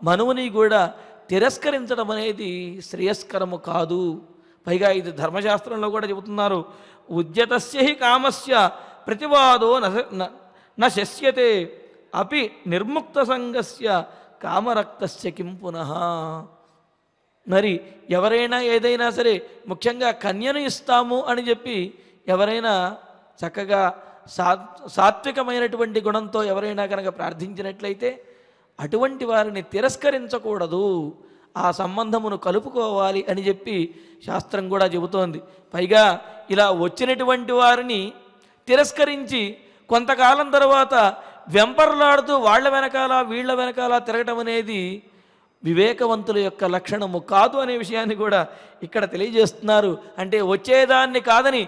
మనువుని కూడా తిరస్కరించడం అనేది శ్రేయస్కరము కాదు. పైగా ఇది ధర్మశాస్త్రంలో కూడా చెబుతున్నారు, ఉద్యతస్య హి కామస్య ప్రతివాదో నశ్యతే అపి నిర్ముక్త సంగస్య కామరక్తస్య కిం పునః. మరి ఎవరైనా ఏదైనా సరే ముఖ్యంగా కన్యను ఇస్తాము అని చెప్పి ఎవరైనా చక్కగా సాత్వికమైనటువంటి గుణంతో ఎవరైనా కనుక ప్రార్థించినట్లయితే అటువంటి వారిని తిరస్కరించకూడదు, ఆ సంబంధమును కలుపుకోవాలి అని చెప్పి శాస్త్రం కూడా చెబుతోంది. పైగా ఇలా వచ్చినటువంటి వారిని తిరస్కరించి కొంతకాలం తర్వాత వెంపర్లాడుతూ వాళ్ళ వెనకాల వీళ్ళ వెనకాల తిరగటం అనేది వివేకవంతుల యొక్క లక్షణము కాదు అనే విషయాన్ని కూడా ఇక్కడ తెలియజేస్తున్నారు. అంటే వచ్చేదాన్ని కాదని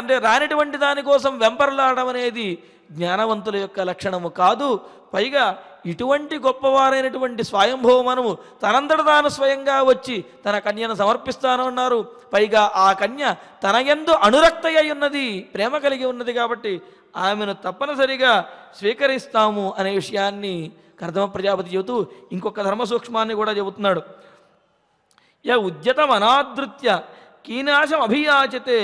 అంటే రానిటువంటి దానికోసం వెంపర్లాడడం అనేది జ్ఞానవంతుల యొక్క లక్షణము కాదు. పైగా ఇటువంటి గొప్పవారైనటువంటి స్వయంభవ మనువు తనంతట తాను స్వయంగా వచ్చి తన కన్యను సమర్పిస్తానన్నారు. పైగా ఆ కన్య తన యందు అనురక్త అయి ఉన్నది, ప్రేమ కలిగి ఉన్నది కాబట్టి ఆమెను తప్పనిసరిగా స్వీకరిస్తాము అనే విషయాన్ని కర్దమ ప్రజాపతి చెబుతూ ఇంకొక ధర్మ సూక్ష్మాన్ని కూడా చెబుతున్నాడు. య ఉద్యతం అనాదృత్య కీనాశం అభియాచతే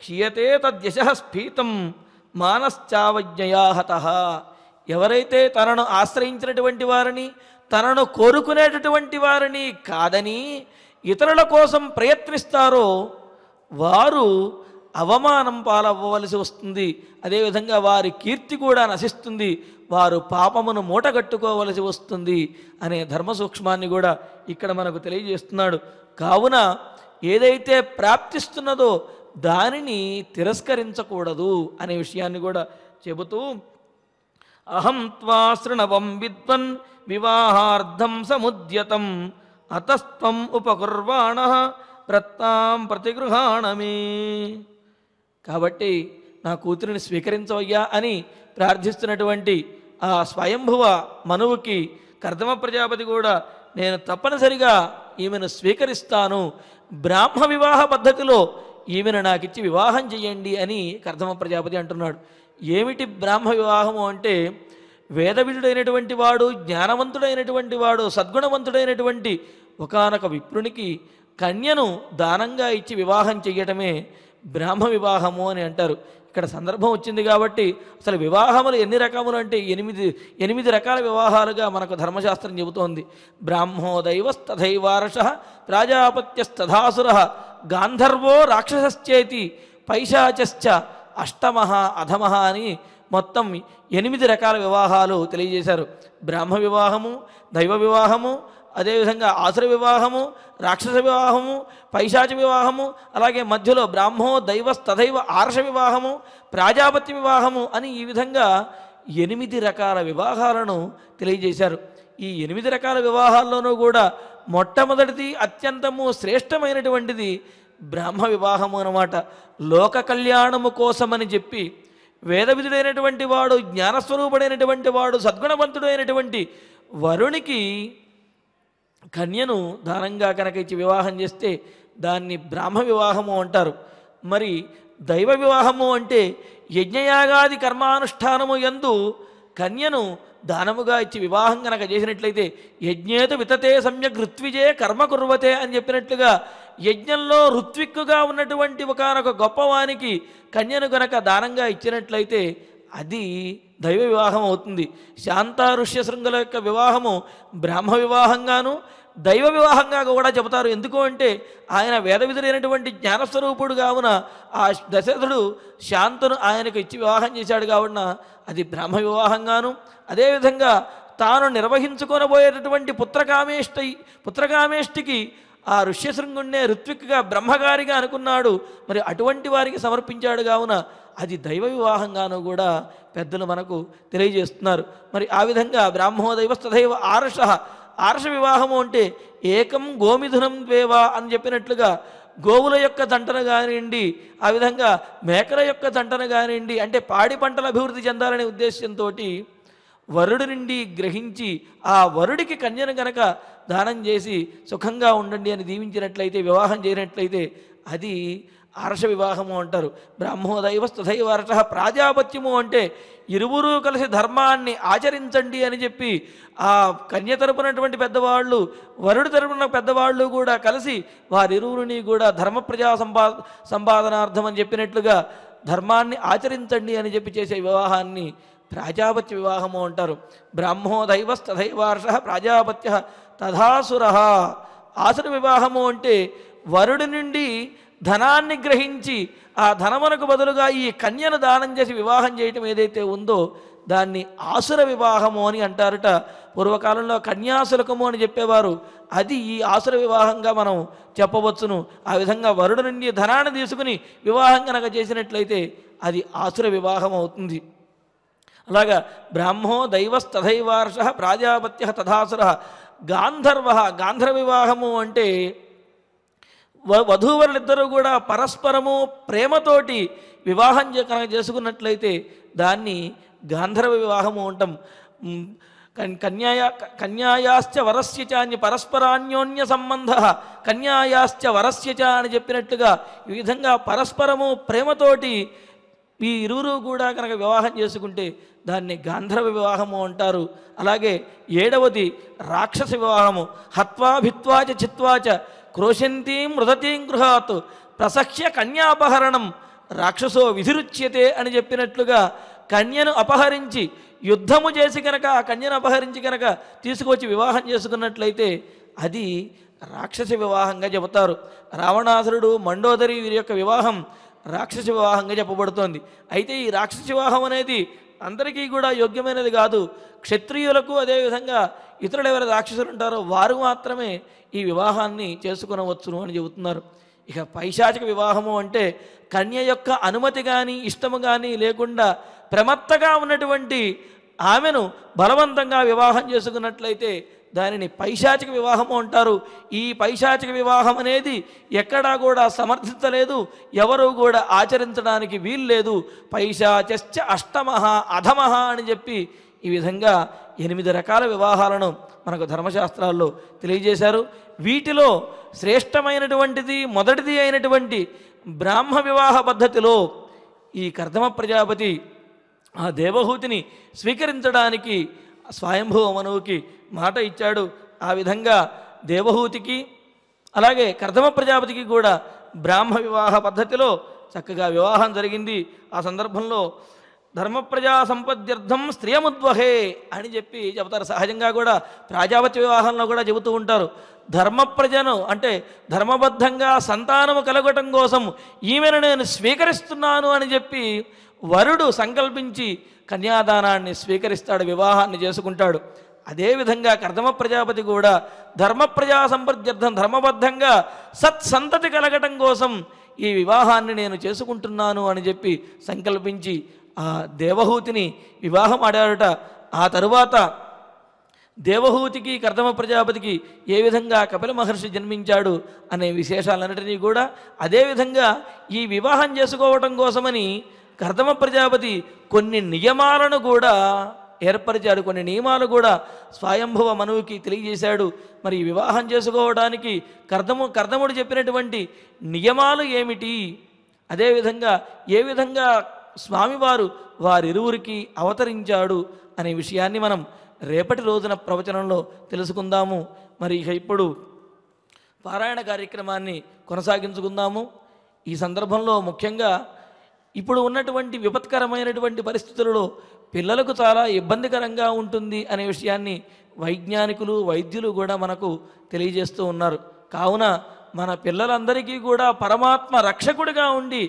క్షీయతే తద్యశః స్ఫీతం మానశ్చావజ్ఞయా హతః. ఎవరైతే తనను ఆశ్రయించినటువంటి వారిని, తనను కోరుకునేటటువంటి వారిని కాదని ఇతరుల కోసం ప్రయత్నిస్తారో వారు అవమానం పాలవ్వవలసి వస్తుంది. అదేవిధంగా వారి కీర్తి కూడా నశిస్తుంది, వారు పాపమును మూటగట్టుకోవలసి వస్తుంది అనే ధర్మ సూక్ష్మాన్ని కూడా ఇక్కడ మనకు తెలియజేస్తున్నాడు. కావున ఏదైతే ప్రాప్తిస్తున్నదో దానిని తిరస్కరించకూడదు అనే విషయాన్ని కూడా చెబుతూ అహం త్వా శృణవం విద్వన్ వివాహార్థం సముద్యతం అతస్త్వం ఉపకుర్వాణః ప్రత్తాం ప్రతిగృహాణమే. కాబట్టి నా కూతురిని స్వీకరించవయ్యా అని ప్రార్థిస్తున్నటువంటి ఆ స్వయంభువ మనువుకి కర్దమ ప్రజాపతి కూడా నేను తప్పనిసరిగా ఈమెను స్వీకరిస్తాను, బ్రాహ్మ వివాహ పద్ధతిలో ఈమెను నాకిచ్చి వివాహం చేయండి అని కర్దమ ప్రజాపతి అంటున్నాడు. ఏమిటి బ్రాహ్మ వివాహము అంటే, వేదవిధుడైనటువంటి వాడు, జ్ఞానవంతుడైనటువంటి వాడు, సద్గుణవంతుడైనటువంటి ఒకానొక విప్రునికి కన్యను దానంగా ఇచ్చి వివాహం చెయ్యటమే బ్రాహ్మ వివాహము అని అంటారు. ఇక్కడ సందర్భం వచ్చింది కాబట్టి అసలు వివాహములు ఎన్ని రకములు అంటే ఎనిమిది రకాల వివాహాలుగా మనకు ధర్మశాస్త్రం చెబుతోంది. బ్రాహ్మో దైవస్తథైవార్ష ప్రాజాపత్యస్తథాసుర గాంధర్వో రాక్షసశ్చేతి పైశాచశ్చ అష్టమః అధమః అని మొత్తం 8 రకాల వివాహాలు తెలియజేశారు. బ్రాహ్మ వివాహము, దైవ వివాహము, అదేవిధంగా ఆసుర వివాహము, రాక్షస వివాహము, పైశాచ వివాహము, అలాగే మధ్యలో బ్రాహ్మో దైవస్తథైవ ఆర్ష వివాహము, ప్రాజాపత్య వివాహము అని ఈ విధంగా 8 రకాల వివాహాలను తెలియజేశారు. ఈ 8 రకాల వివాహాల్లోనూ కూడా మొట్టమొదటిది అత్యంతము శ్రేష్టమైనటువంటిది బ్రాహ్మ వివాహము అన్నమాట. లోక కళ్యాణము కోసమని చెప్పి వేదవిధుడైనటువంటి వాడు, జ్ఞానస్వరూపుడైనటువంటి వాడు, సద్గుణవంతుడైనటువంటి వరునికి కన్యను దానంగా కనుక ఇచ్చి వివాహం చేస్తే దాన్ని బ్రాహ్మ వివాహము అంటారు. మరి దైవ వివాహము అంటే యజ్ఞయాగాది కర్మానుష్ఠానము యందు కన్యను దానముగా ఇచ్చి వివాహం కనుక చేసినట్లయితే యజ్ఞేతు వితతే సమ్యక్ ఋత్విజే కర్మ కుర్వతే అని చెప్పినట్లుగా యజ్ఞంలో ఋత్విక్కుగా ఉన్నటువంటి ఒకనొక గొప్పవానికి కన్యను కనుక దానంగా ఇచ్చినట్లయితే అది దైవ వివాహం అవుతుంది. శాంత ఋష్య శృంగుల యొక్క వివాహము బ్రాహ్మ వివాహంగాను దైవ వివాహంగా కూడా చెబుతారు. ఎందుకు అంటే ఆయన వేదవిధులైనటువంటి జ్ఞానస్వరూపుడు కావున ఆ దశరథుడు శాంతను ఆయనకు ఇచ్చి వివాహం చేశాడు కావున అది బ్రాహ్మ వివాహంగాను, అదేవిధంగా తాను నిర్వహించుకొనబోయేటటువంటి పుత్రకామేష్టికి ఆ ఋష్యశృంగుణ్ణే ఋత్విక్గా బ్రహ్మగారిగా అనుకున్నాడు. మరి అటువంటి వారికి సమర్పించాడు కావున అది దైవ వివాహంగాను కూడా పెద్దలు మనకు తెలియజేస్తున్నారు. మరి ఆ విధంగా బ్రాహ్మో దైవస్తథైవ ఆర్ష వివాహము అంటే ఏకం గోమిథునం ద్వేవా అని చెప్పినట్లుగా గోవుల యొక్క దంటన కానివ్వండి, ఆ విధంగా మేకల యొక్క దంటన కానివ్వండి, అంటే పాడి పంటల అభివృద్ధి చెందాలనే ఉద్దేశంతో వరుడి నుండి గ్రహించి ఆ వరుడికి కన్యను గనక దానం చేసి సుఖంగా ఉండండి అని దీవించినట్లయితే, వివాహం చేయనట్లయితే అది ఆర్ష వివాహము అంటారు. బ్రాహ్మో దైవస్తథైవార్ష ప్రాజాపత్యము అంటే ఇరువురు కలిసి ధర్మాన్ని ఆచరించండి అని చెప్పి ఆ కన్య తరపునటువంటి పెద్దవాళ్ళు, వరుడి తరపున పెద్దవాళ్ళు కూడా కలిసి వారిరువురిని కూడా ధర్మ ప్రజా సంపాదనార్థం అని చెప్పినట్లుగా ధర్మాన్ని ఆచరించండి అని చెప్పి చేసే వివాహాన్ని ప్రాజాపత్య వివాహము అంటారు. బ్రాహ్మో దైవస్తథైవార్ష ప్రాజాపత్య తథాసుర. ఆసుర వివాహము అంటే వరుడి నుండి ధనాన్ని గ్రహించి ఆ ధనమునకు బదులుగా ఈ కన్యను దానం చేసి వివాహం చేయటం ఏదైతే ఉందో దాన్ని ఆసుర వివాహము అని అంటారట. పూర్వకాలంలో కన్యాశుల్కము అని చెప్పేవారు, అది ఈ ఆసుర వివాహంగా మనం చెప్పవచ్చును. ఆ విధంగా వరుడు నుండి ధనాన్ని తీసుకుని వివాహం కనుక చేసినట్లయితే అది ఆసుర వివాహం అవుతుంది. అలాగా బ్రాహ్మో దైవస్తథైవార్ష ప్రాజాపత్య తథాసుర. గాంధర్వ వివాహము అంటే వధూవరులిద్దరూ కూడా పరస్పరము ప్రేమతోటి వివాహం కనుక చేసుకున్నట్లయితే దాన్ని గాంధర్వ వివాహము అంటాం. కన్యాయాశ్చ వరస్య చ అని పరస్పరాన్యోన్య సంబంధ కన్యాయాశ్చ వరస్య చ అని చెప్పినట్టుగా ఈ విధంగా పరస్పరము ప్రేమతోటి ఈ ఇరువురు కూడా కనుక వివాహం చేసుకుంటే దాన్ని గాంధర్వ వివాహము అంటారు. అలాగే 7వది రాక్షస వివాహము. హత్వా భిత్వాచ చిత్వాచ క్రోశంతీం మృదతీం గృహాత్ ప్రసఖ్య కన్యాపహరణం రాక్షసో విధిరుచ్యతే అని చెప్పినట్లుగా కన్యను అపహరించి యుద్ధము చేసి కనుక ఆ కన్యను అపహరించి కనుక తీసుకొచ్చి వివాహం చేసుకున్నట్లయితే అది రాక్షస వివాహంగా చెబుతారు. రావణాసురుడు, మండోదరి వీరి యొక్క వివాహం రాక్షస వివాహంగా చెప్పబడుతోంది. అయితే ఈ రాక్షస వివాహం అనేది అందరికీ కూడా యోగ్యమైనది కాదు. క్షత్రియులకు, అదేవిధంగా ఇతరులు ఎవరు రాక్షసులు ఉంటారో వారు మాత్రమే ఈ వివాహాన్ని చేసుకునవచ్చును అని చెబుతున్నారు. ఇక పైశాచిక వివాహము అంటే కన్య యొక్క అనుమతి కానీ ఇష్టము కానీ లేకుండా ప్రమత్తగా ఉన్నటువంటి ఆమెను బలవంతంగా వివాహం చేసుకున్నట్లయితే దానిని పైశాచిక వివాహము అంటారు. ఈ పైశాచిక వివాహం అనేది ఎక్కడా కూడా సమర్థించలేదు, ఎవరు కూడా ఆచరించడానికి వీల్లేదు. పైశాచశ్చ అష్టమః అధమః అని చెప్పి ఈ విధంగా 8 రకాల వివాహాలను మనకు ధర్మశాస్త్రాల్లో తెలియజేశారు. వీటిలో శ్రేష్టమైనటువంటిది మొదటిది అయినటువంటి బ్రాహ్మ వివాహ పద్ధతిలో ఈ కర్దమ ప్రజాపతి ఆ దేవహూతిని స్వీకరించడానికి స్వయంభువ మనువుకి మాట ఇచ్చాడు. ఆ విధంగా దేవహూతికి అలాగే కర్దమ ప్రజాపతికి కూడా బ్రాహ్మ వివాహ పద్ధతిలో చక్కగా వివాహం జరిగింది. ఆ సందర్భంలో ధర్మప్రజా సంపద్యర్థం స్త్రియముద్వహే అని చెప్పి చెబుతారు. సహజంగా కూడా ప్రాజాపత్య వివాహంలో కూడా చెబుతూ ఉంటారు. ధర్మప్రజను అంటే ధర్మబద్ధంగా సంతానము కలగటం కోసం ఈమెను నేను స్వీకరిస్తున్నాను అని చెప్పి వరుడు సంకల్పించి కన్యాదానాన్ని స్వీకరిస్తాడు, వివాహాన్ని చేసుకుంటాడు. అదేవిధంగా కర్దమ ప్రజాపతి కూడా ధర్మప్రజా సంపద్యర్థం ధర్మబద్ధంగా సత్సంతతి కలగటం కోసం ఈ వివాహాన్ని నేను చేసుకుంటున్నాను అని చెప్పి సంకల్పించి ఆ దేవహూతిని వివాహం ఆడాడట. ఆ తరువాత దేవహూతికి కర్దమ ప్రజాపతికి ఏ విధంగా కపిల మహర్షి జన్మించాడు అనే విశేషాలన్నిటినీ కూడా అదేవిధంగా ఈ వివాహం చేసుకోవటం కోసమని కర్దమ ప్రజాపతి కొన్ని నియమాలను కూడా ఏర్పరిచాడు, కొన్ని నియమాలు కూడా స్వయంభువ మనువుకి తెలియజేశాడు. మరి వివాహం చేసుకోవడానికి కర్దముడు చెప్పినటువంటి నియమాలు ఏమిటి, అదేవిధంగా ఏ విధంగా స్వామివారు వారిరువురికి అవతరించాడు అనే విషయాన్ని మనం రేపటి రోజున ప్రవచనంలో తెలుసుకుందాము. మరి ఇక ఇప్పుడు పారాయణ కార్యక్రమాన్ని కొనసాగించుకుందాము. ఈ సందర్భంలో ముఖ్యంగా ఇప్పుడు ఉన్నటువంటి విపత్కరమైనటువంటి పరిస్థితులలో పిల్లలకు చాలా ఇబ్బందికరంగా ఉంటుంది అనే విషయాన్ని వైజ్ఞానికులు వైద్యులు కూడా మనకు తెలియజేస్తూ ఉన్నారు. కావున మన పిల్లలందరికీ కూడా పరమాత్మ రక్షకుడిగా ఉండి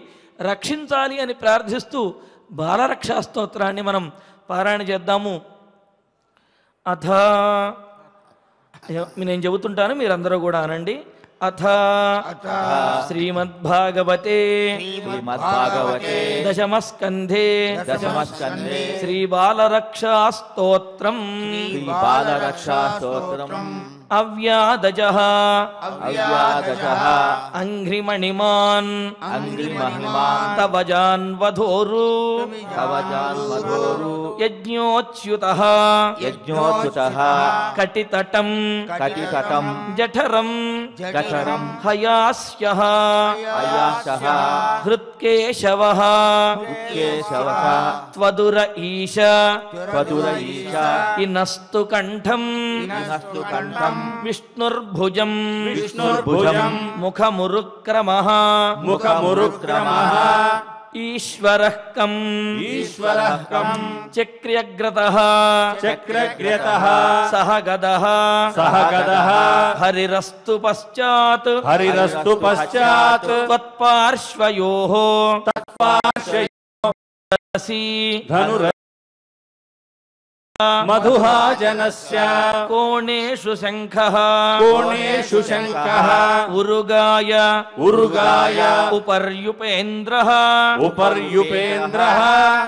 రక్షించాలి అని ప్రార్థిస్తూ బాలరక్షా స్తోత్రాన్ని మనం పారాయణ చేద్దాము. అథ నేను చెబుతుంటాను, మీరందరూ కూడా అనండి. అథ శ్రీమద్భాగవతే దశమస్కంధే శ్రీ బాలరక్షా స్తోత్రం అవ్యాదజః అంఘ్రిమణిమాన్ తవజాన్ వధోరు యజ్ఞోచ్యుతః కటితటం జఠరం హయాస్యః హృత్కేశవః త్వదుర ఈశ ఇనస్తు కంఠం విష్ణుర్భుజం ముఖమురుక్రమః ఈశ్వరః కం చక్రగ్రతః సహ గదః హరిరస్తు పశ్చాత్ త్వత్పార్శ్వయోః మధుహాజనస్య కోణేషు శంఖః ఉరుగాయ ఉపర్యుపేంద్రః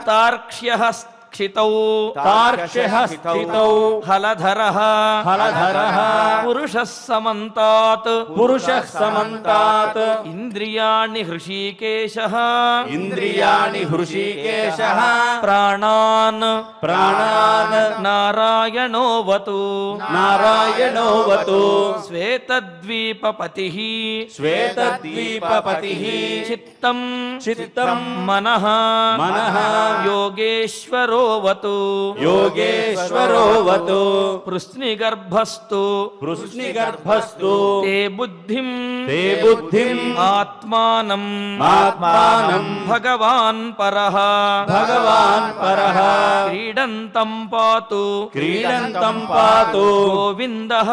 తార్క్ష్యః స్థితౌ హలధరః పురుషః సమంతాత్ ఇంద్రియాణి హృషీకేశః ప్రాణాన్ నారాయణోవతు శ్వేతద్వీపపతిః చిత్తం మనః యోగేశ్వరోవతు పృశ్నిగర్భస్తు తే బుద్ధిం ఆత్మానం భగవాన్ పరః క్రీడంతం పాతు గోవిందః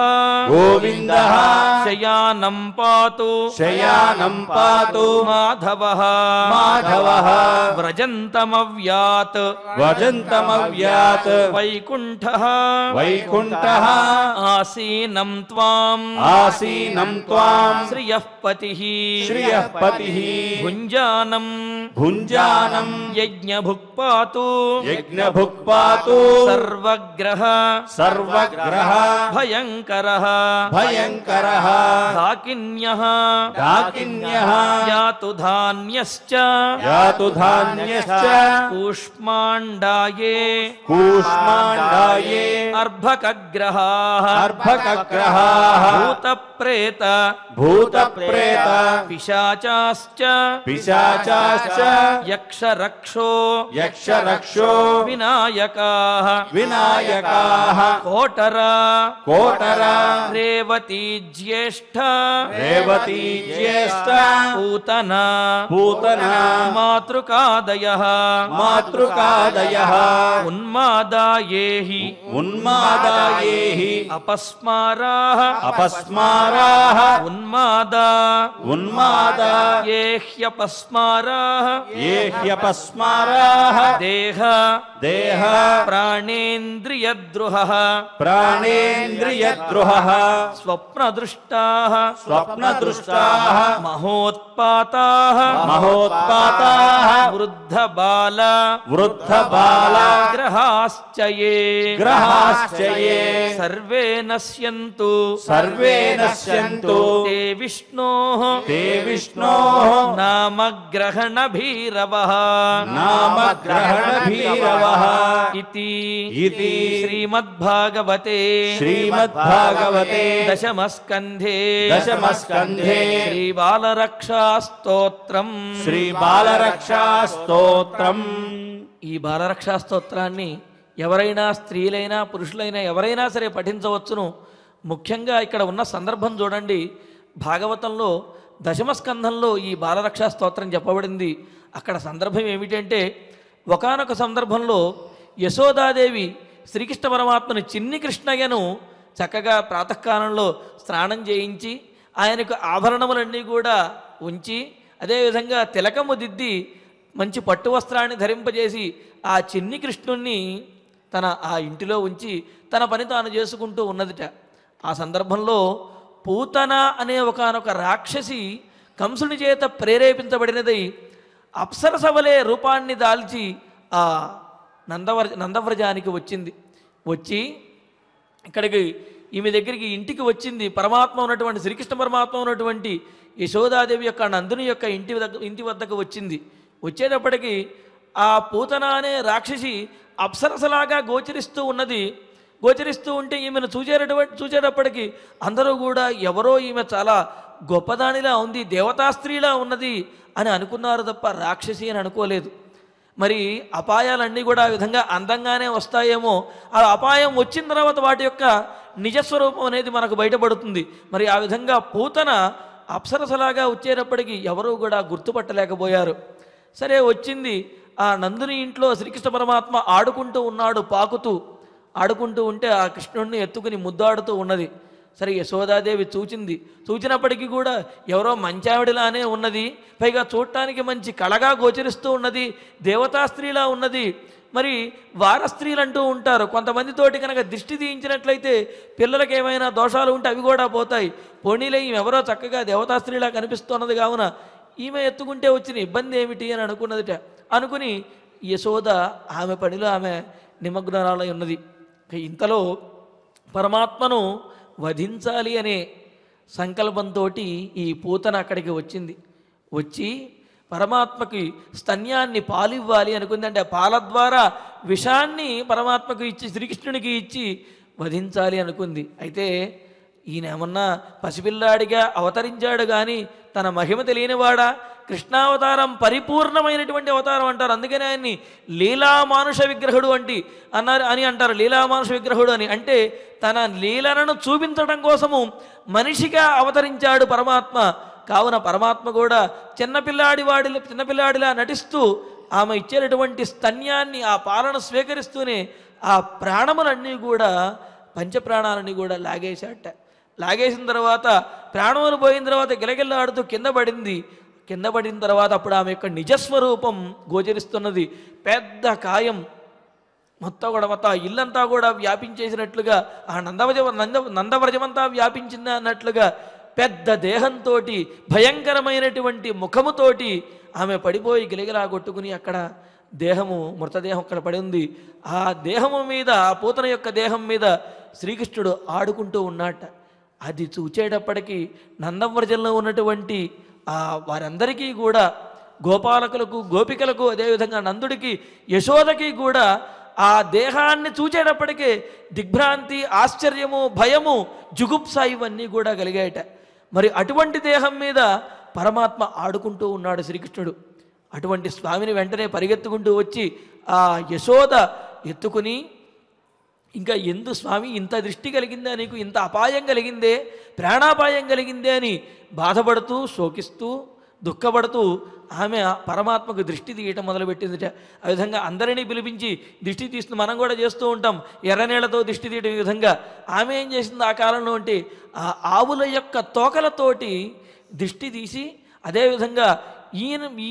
శయానం పాతు మాధవః వ్రజంతమవ్యాత్ అనంతమవ్యాత్ వైకుంఠః వైకుంఠః ఆసీనం త్వాం శ్రియః పతిః భుంజానం యజ్ఞభుక్పాతు సర్వగ్రహ భయంకరః ధాకిన్యః యాతు ధాన్యశ్చ కూష్మాండాయే అర్భకగ్రహాః భూతప్రేత పిశాచాశ్చ యక్షరక్షో వినాయకాః కోటర రేవతీ జ్యేష్ఠ పూతన మాతృకాదయః ఉన్మాదాయేహి అపస్మారాః ఉన్మాదాయేహ్యపస్మారాః దేహ ప్రాణేంద్రియద్రుహః స్వప్నదృష్టాః మహోత్పాతాః వృద్ధబాల గ్రహాశ్చ ఏ సర్వే నశ్యంతు తే విష్ణోః నామగ్రహణ భీరవః ఇతి శ్రీమద్భాగవతే దశమస్కంధే శ్రీబాలరక్షాస్తోత్రం. ఈ బాలరక్షా స్తోత్రాన్ని ఎవరైనా స్త్రీలైనా పురుషులైనా ఎవరైనా సరే పఠించవచ్చును. ముఖ్యంగా ఇక్కడ ఉన్న సందర్భం చూడండి. భాగవతంలో దశమస్కంధంలో ఈ బాలరక్షా స్తోత్రం చెప్పబడింది. అక్కడ సందర్భం ఏమిటంటే, ఒకానొక సందర్భంలో యశోదాదేవి శ్రీకృష్ణ పరమాత్మని చిన్ని కృష్ణయ్యను చక్కగా ప్రాతకాలంలో స్నానం చేయించి ఆయనకు ఆభరణములన్నీ కూడా ఉంచి అదేవిధంగా తిలకము దిద్ది మంచి పట్టు వస్త్రాన్ని ధరింపజేసి ఆ చిన్ని కృష్ణుణ్ణి ఆ ఇంటిలో ఉంచి తన పని తాను చేసుకుంటూ ఉన్నదిట. ఆ సందర్భంలో పూతన అనే ఒకానొక రాక్షసి కంసుని చేత ప్రేరేపించబడినదై అప్సరసవలే రూపాన్ని దాల్చి ఆ నందవ్రజానికి వచ్చింది. వచ్చి ఇక్కడికి ఈమె దగ్గరికి ఇంటికి వచ్చింది. పరమాత్మ ఉన్నటువంటి శ్రీకృష్ణ పరమాత్మ ఉన్నటువంటి యశోదాదేవి యొక్క నందుని యొక్క ఇంటి వద్దకు వచ్చింది. వచ్చేటప్పటికి ఆ పూతన అనే రాక్షసి అప్సరసలాగా గోచరిస్తూ ఉన్నది. గోచరిస్తూ ఉంటే ఈమెను చూచేటప్పటికి అందరూ కూడా ఎవరో ఈమె చాలా గొప్పదానిలా ఉంది, దేవతా స్త్రీలా ఉన్నది అని అనుకున్నారు తప్ప రాక్షసి అని అనుకోలేదు. మరి అపాయాలన్నీ కూడా ఆ విధంగా అందంగానే వస్తాయేమో, ఆ అపాయం వచ్చిన తర్వాత వాటి యొక్క నిజస్వరూపం అనేది మనకు బయటపడుతుంది. మరి ఆ విధంగా పూతన అప్సరసలాగా వచ్చేటప్పటికి ఎవరూ కూడా గుర్తుపట్టలేకపోయారు. సరే వచ్చింది. ఆ నందుని ఇంట్లో శ్రీకృష్ణ పరమాత్మ ఆడుకుంటూ ఉన్నాడు, ఆడుకుంటూ ఉంటే ఆ కృష్ణుడిని ఎత్తుకుని ముద్దాడుతూ ఉన్నది. సరే యశోదాదేవి చూచినప్పటికీ కూడా ఎవరో మంచావిడిలానే ఉన్నది, పైగా చూడటానికి మంచి కళగా గోచరిస్తూ ఉన్నది, దేవతా స్త్రీలా ఉన్నది. మరి వార స్త్రీలు అంటూ ఉంటారు, కొంతమందితోటి కనుక దిష్టి తీయించినట్లయితే పిల్లలకి ఏమైనా దోషాలు ఉంటే అవి కూడా పోతాయి. పోనీలే ఈమె ఎవరో చక్కగా దేవతా స్త్రీలా కనిపిస్తున్నది, కావున ఈమె ఎత్తుకుంటే వచ్చిన ఇబ్బంది ఏమిటి అని అనుకున్నదిట. అనుకుని యశోద ఆమె పనిలో ఆమె నిమగ్నరాలై ఉన్నది. ఇంతలో పరమాత్మను వధించాలి అనే సంకల్పంతో ఈ పూతన అక్కడికి వచ్చింది. వచ్చి పరమాత్మకి స్తన్యాన్ని పాలివ్వాలి అనుకుంది. అంటే పాల ద్వారా విషాన్ని పరమాత్మకు ఇచ్చి శ్రీకృష్ణునికి ఇచ్చి వధించాలి అనుకుంది. అయితే ఈయన ఏమన్నా పసిపిల్లాడిగా అవతరించాడు కానీ తన మహిమ తెలియనివాడా? కృష్ణావతారం పరిపూర్ణమైనటువంటి అవతారం అంటారు. అందుకనే ఆయన్ని లీలామానుష విగ్రహుడు అని అంటారు. లీలామానుష విగ్రహుడు అని అంటే తన లీలలను చూపించడం కోసము మనిషిగా అవతరించాడు పరమాత్మ. కావున పరమాత్మ కూడా చిన్నపిల్లాడిలా నటిస్తూ ఆమె ఇచ్చేటటువంటి స్తన్యాన్ని ఆ పాలన స్వీకరిస్తూనే ఆ ప్రాణములన్నీ కూడా పంచప్రాణాలన్నీ కూడా లాగేశాట. లాగేసిన తర్వాత ప్రాణములు పోయిన తర్వాత గిలగిల్లాడుతూ కింద పడిన తర్వాత అప్పుడు ఆమె యొక్క నిజస్వరూపం గోచరిస్తున్నది. పెద్ద కాయం, మొత్తం ఇల్లంతా కూడా వ్యాపించేసినట్లుగా ఆ నందవ్రజమంతా వ్యాపించింది అన్నట్లుగా పెద్ద దేహంతో భయంకరమైనటువంటి ముఖముతోటి ఆమె పడిపోయి గిలగిలా కొట్టుకుని అక్కడ దేహము మృతదేహం అక్కడ పడి ఉంది. ఆ దేహము మీద, ఆ పూతన యొక్క దేహం మీద శ్రీకృష్ణుడు ఆడుకుంటూ ఉన్నట్ట. అది చూచేటప్పటికీ నందవ్రజంలో ఉన్నటువంటి వారందరికీ కూడా, గోపాలకులకు, గోపికలకు, అదేవిధంగా నందుడికి, యశోదకి కూడా ఆ దేహాన్ని చూచేటప్పటికే దిగ్భ్రాంతి, ఆశ్చర్యము, భయము, జుగుప్స ఇవన్నీ కూడా కలిగాయట. మరి అటువంటి దేహం మీద పరమాత్మ ఆడుకుంటూ ఉన్నాడు శ్రీకృష్ణుడు. అటువంటి స్వామిని వెంటనే పరిగెత్తుకుంటూ వచ్చి ఆ యశోద ఎత్తుకుని, ఇంకా ఎందు స్వామి ఇంత దృష్టి కలిగిందా నీకు, ఇంత అపాయం కలిగిందే, ప్రాణాపాయం కలిగిందే అని బాధపడుతూ, శోకిస్తూ, దుఃఖపడుతూ ఆమె పరమాత్మకు దృష్టి తీయటం మొదలుపెట్టిందిట. ఆ విధంగా అందరినీ పిలిపించి దృష్టి తీస్తూ మనం కూడా చేస్తూ ఉంటాం, ఎర్రనీళ్లతో దృష్టి తీయటం. ఈ విధంగా ఆమె ఏం చేసింది, ఆ కాలంలో అంటే ఆ ఆవుల యొక్క తోకలతోటి దృష్టి తీసి, అదేవిధంగా ఈ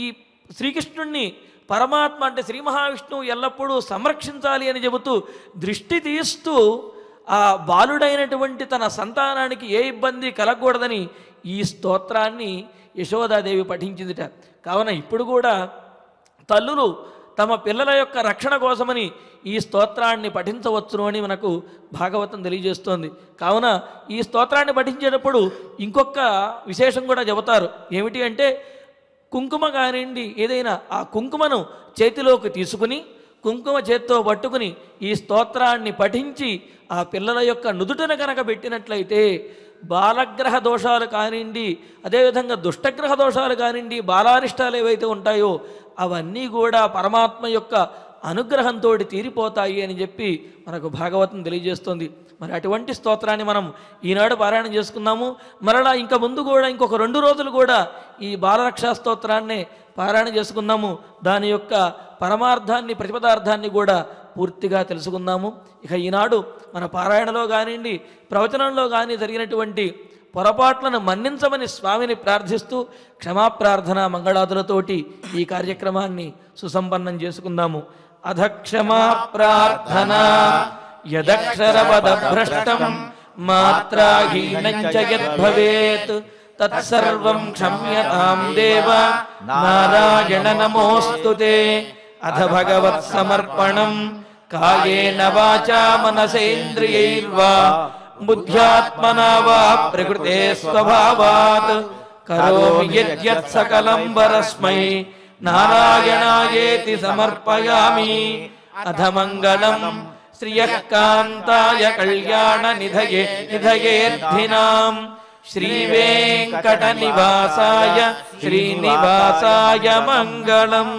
శ్రీకృష్ణుణ్ణి పరమాత్మ అంటే శ్రీ మహావిష్ణువు ఎల్లప్పుడూ సంరక్షించాలి అని చెబుతూ దృష్టి తీస్తూ ఆ బాలుడైనటువంటి తన సంతానానికి ఏ ఇబ్బంది కలగకూడదని ఈ స్తోత్రాన్ని యశోదాదేవి పఠించిందిట. కావున ఇప్పుడు కూడా తల్లులు తమ పిల్లల యొక్క రక్షణ కోసమని ఈ స్తోత్రాన్ని పఠించవచ్చును అని మనకు భాగవతం తెలియజేస్తోంది. కావున ఈ స్తోత్రాన్ని పఠించేటప్పుడు ఇంకొక విశేషం కూడా చెబుతారు. ఏమిటి అంటే, కుంకుమ కానివ్వండి, ఏదైనా ఆ కుంకుమను చేతిలోకి తీసుకుని, కుంకుమ చేత్తో పట్టుకుని ఈ స్తోత్రాన్ని పఠించి ఆ పిల్లల యొక్క నుదుటన కనుక పెట్టినట్లయితే బాలగ్రహ దోషాలు కానివ్వండి, అదేవిధంగా దుష్టగ్రహ దోషాలు కానివ్వండి, బాలారిష్టాలు ఏవైతే ఉంటాయో అవన్నీ కూడా పరమాత్మ యొక్క అనుగ్రహంతో తీరిపోతాయి అని చెప్పి మనకు భాగవతం తెలియజేస్తుంది. మరి అటువంటి స్తోత్రాన్ని మనం ఈనాడు పారాయణం చేసుకున్నాము. మరలా ఇంకా ముందు కూడా ఇంకొక 2 రోజులు కూడా ఈ బాలరక్షా స్తోత్రాన్ని పారాయణం చేసుకున్నాము. దాని యొక్క పరమార్థాన్ని, ప్రతిపదార్థాన్ని కూడా పూర్తిగా తెలుసుకుందాము. ఇక ఈనాడు మన పారాయణలో కానివ్వండి, ప్రవచనంలో కానీ జరిగినటువంటి పొరపాట్లను మన్నించమని స్వామిని ప్రార్థిస్తూ క్షమాప్రార్థన మంగళాదులతోటి ఈ కార్యక్రమాన్ని సుసంపన్నం చేసుకుందాము. అధక్షమా ప్రార్థన యదక్షరపదభ్రష్టం మాత్రాహీనం చ యద్భవేత్ తత్సర్వం క్షమ్యతాం దేవ నారాయణ నమోస్తుతే. అథ భగవత్ సమర్పణం కాయేన వాచా మనసేంద్రియైర్వా బుద్ధ్యాత్మనా వా ప్రకృతే స్వభావాత్ కరోమి యద్యత్ సకలం పరస్మై నారాయణాయేతి సమర్పయామి. అథ మంగళం శ్రియః కాంతాయ కళ్యాణ నిధయేర్థినాం శ్రీవేంకట నివాసాయ శ్రీనివాసాయ మంగళం.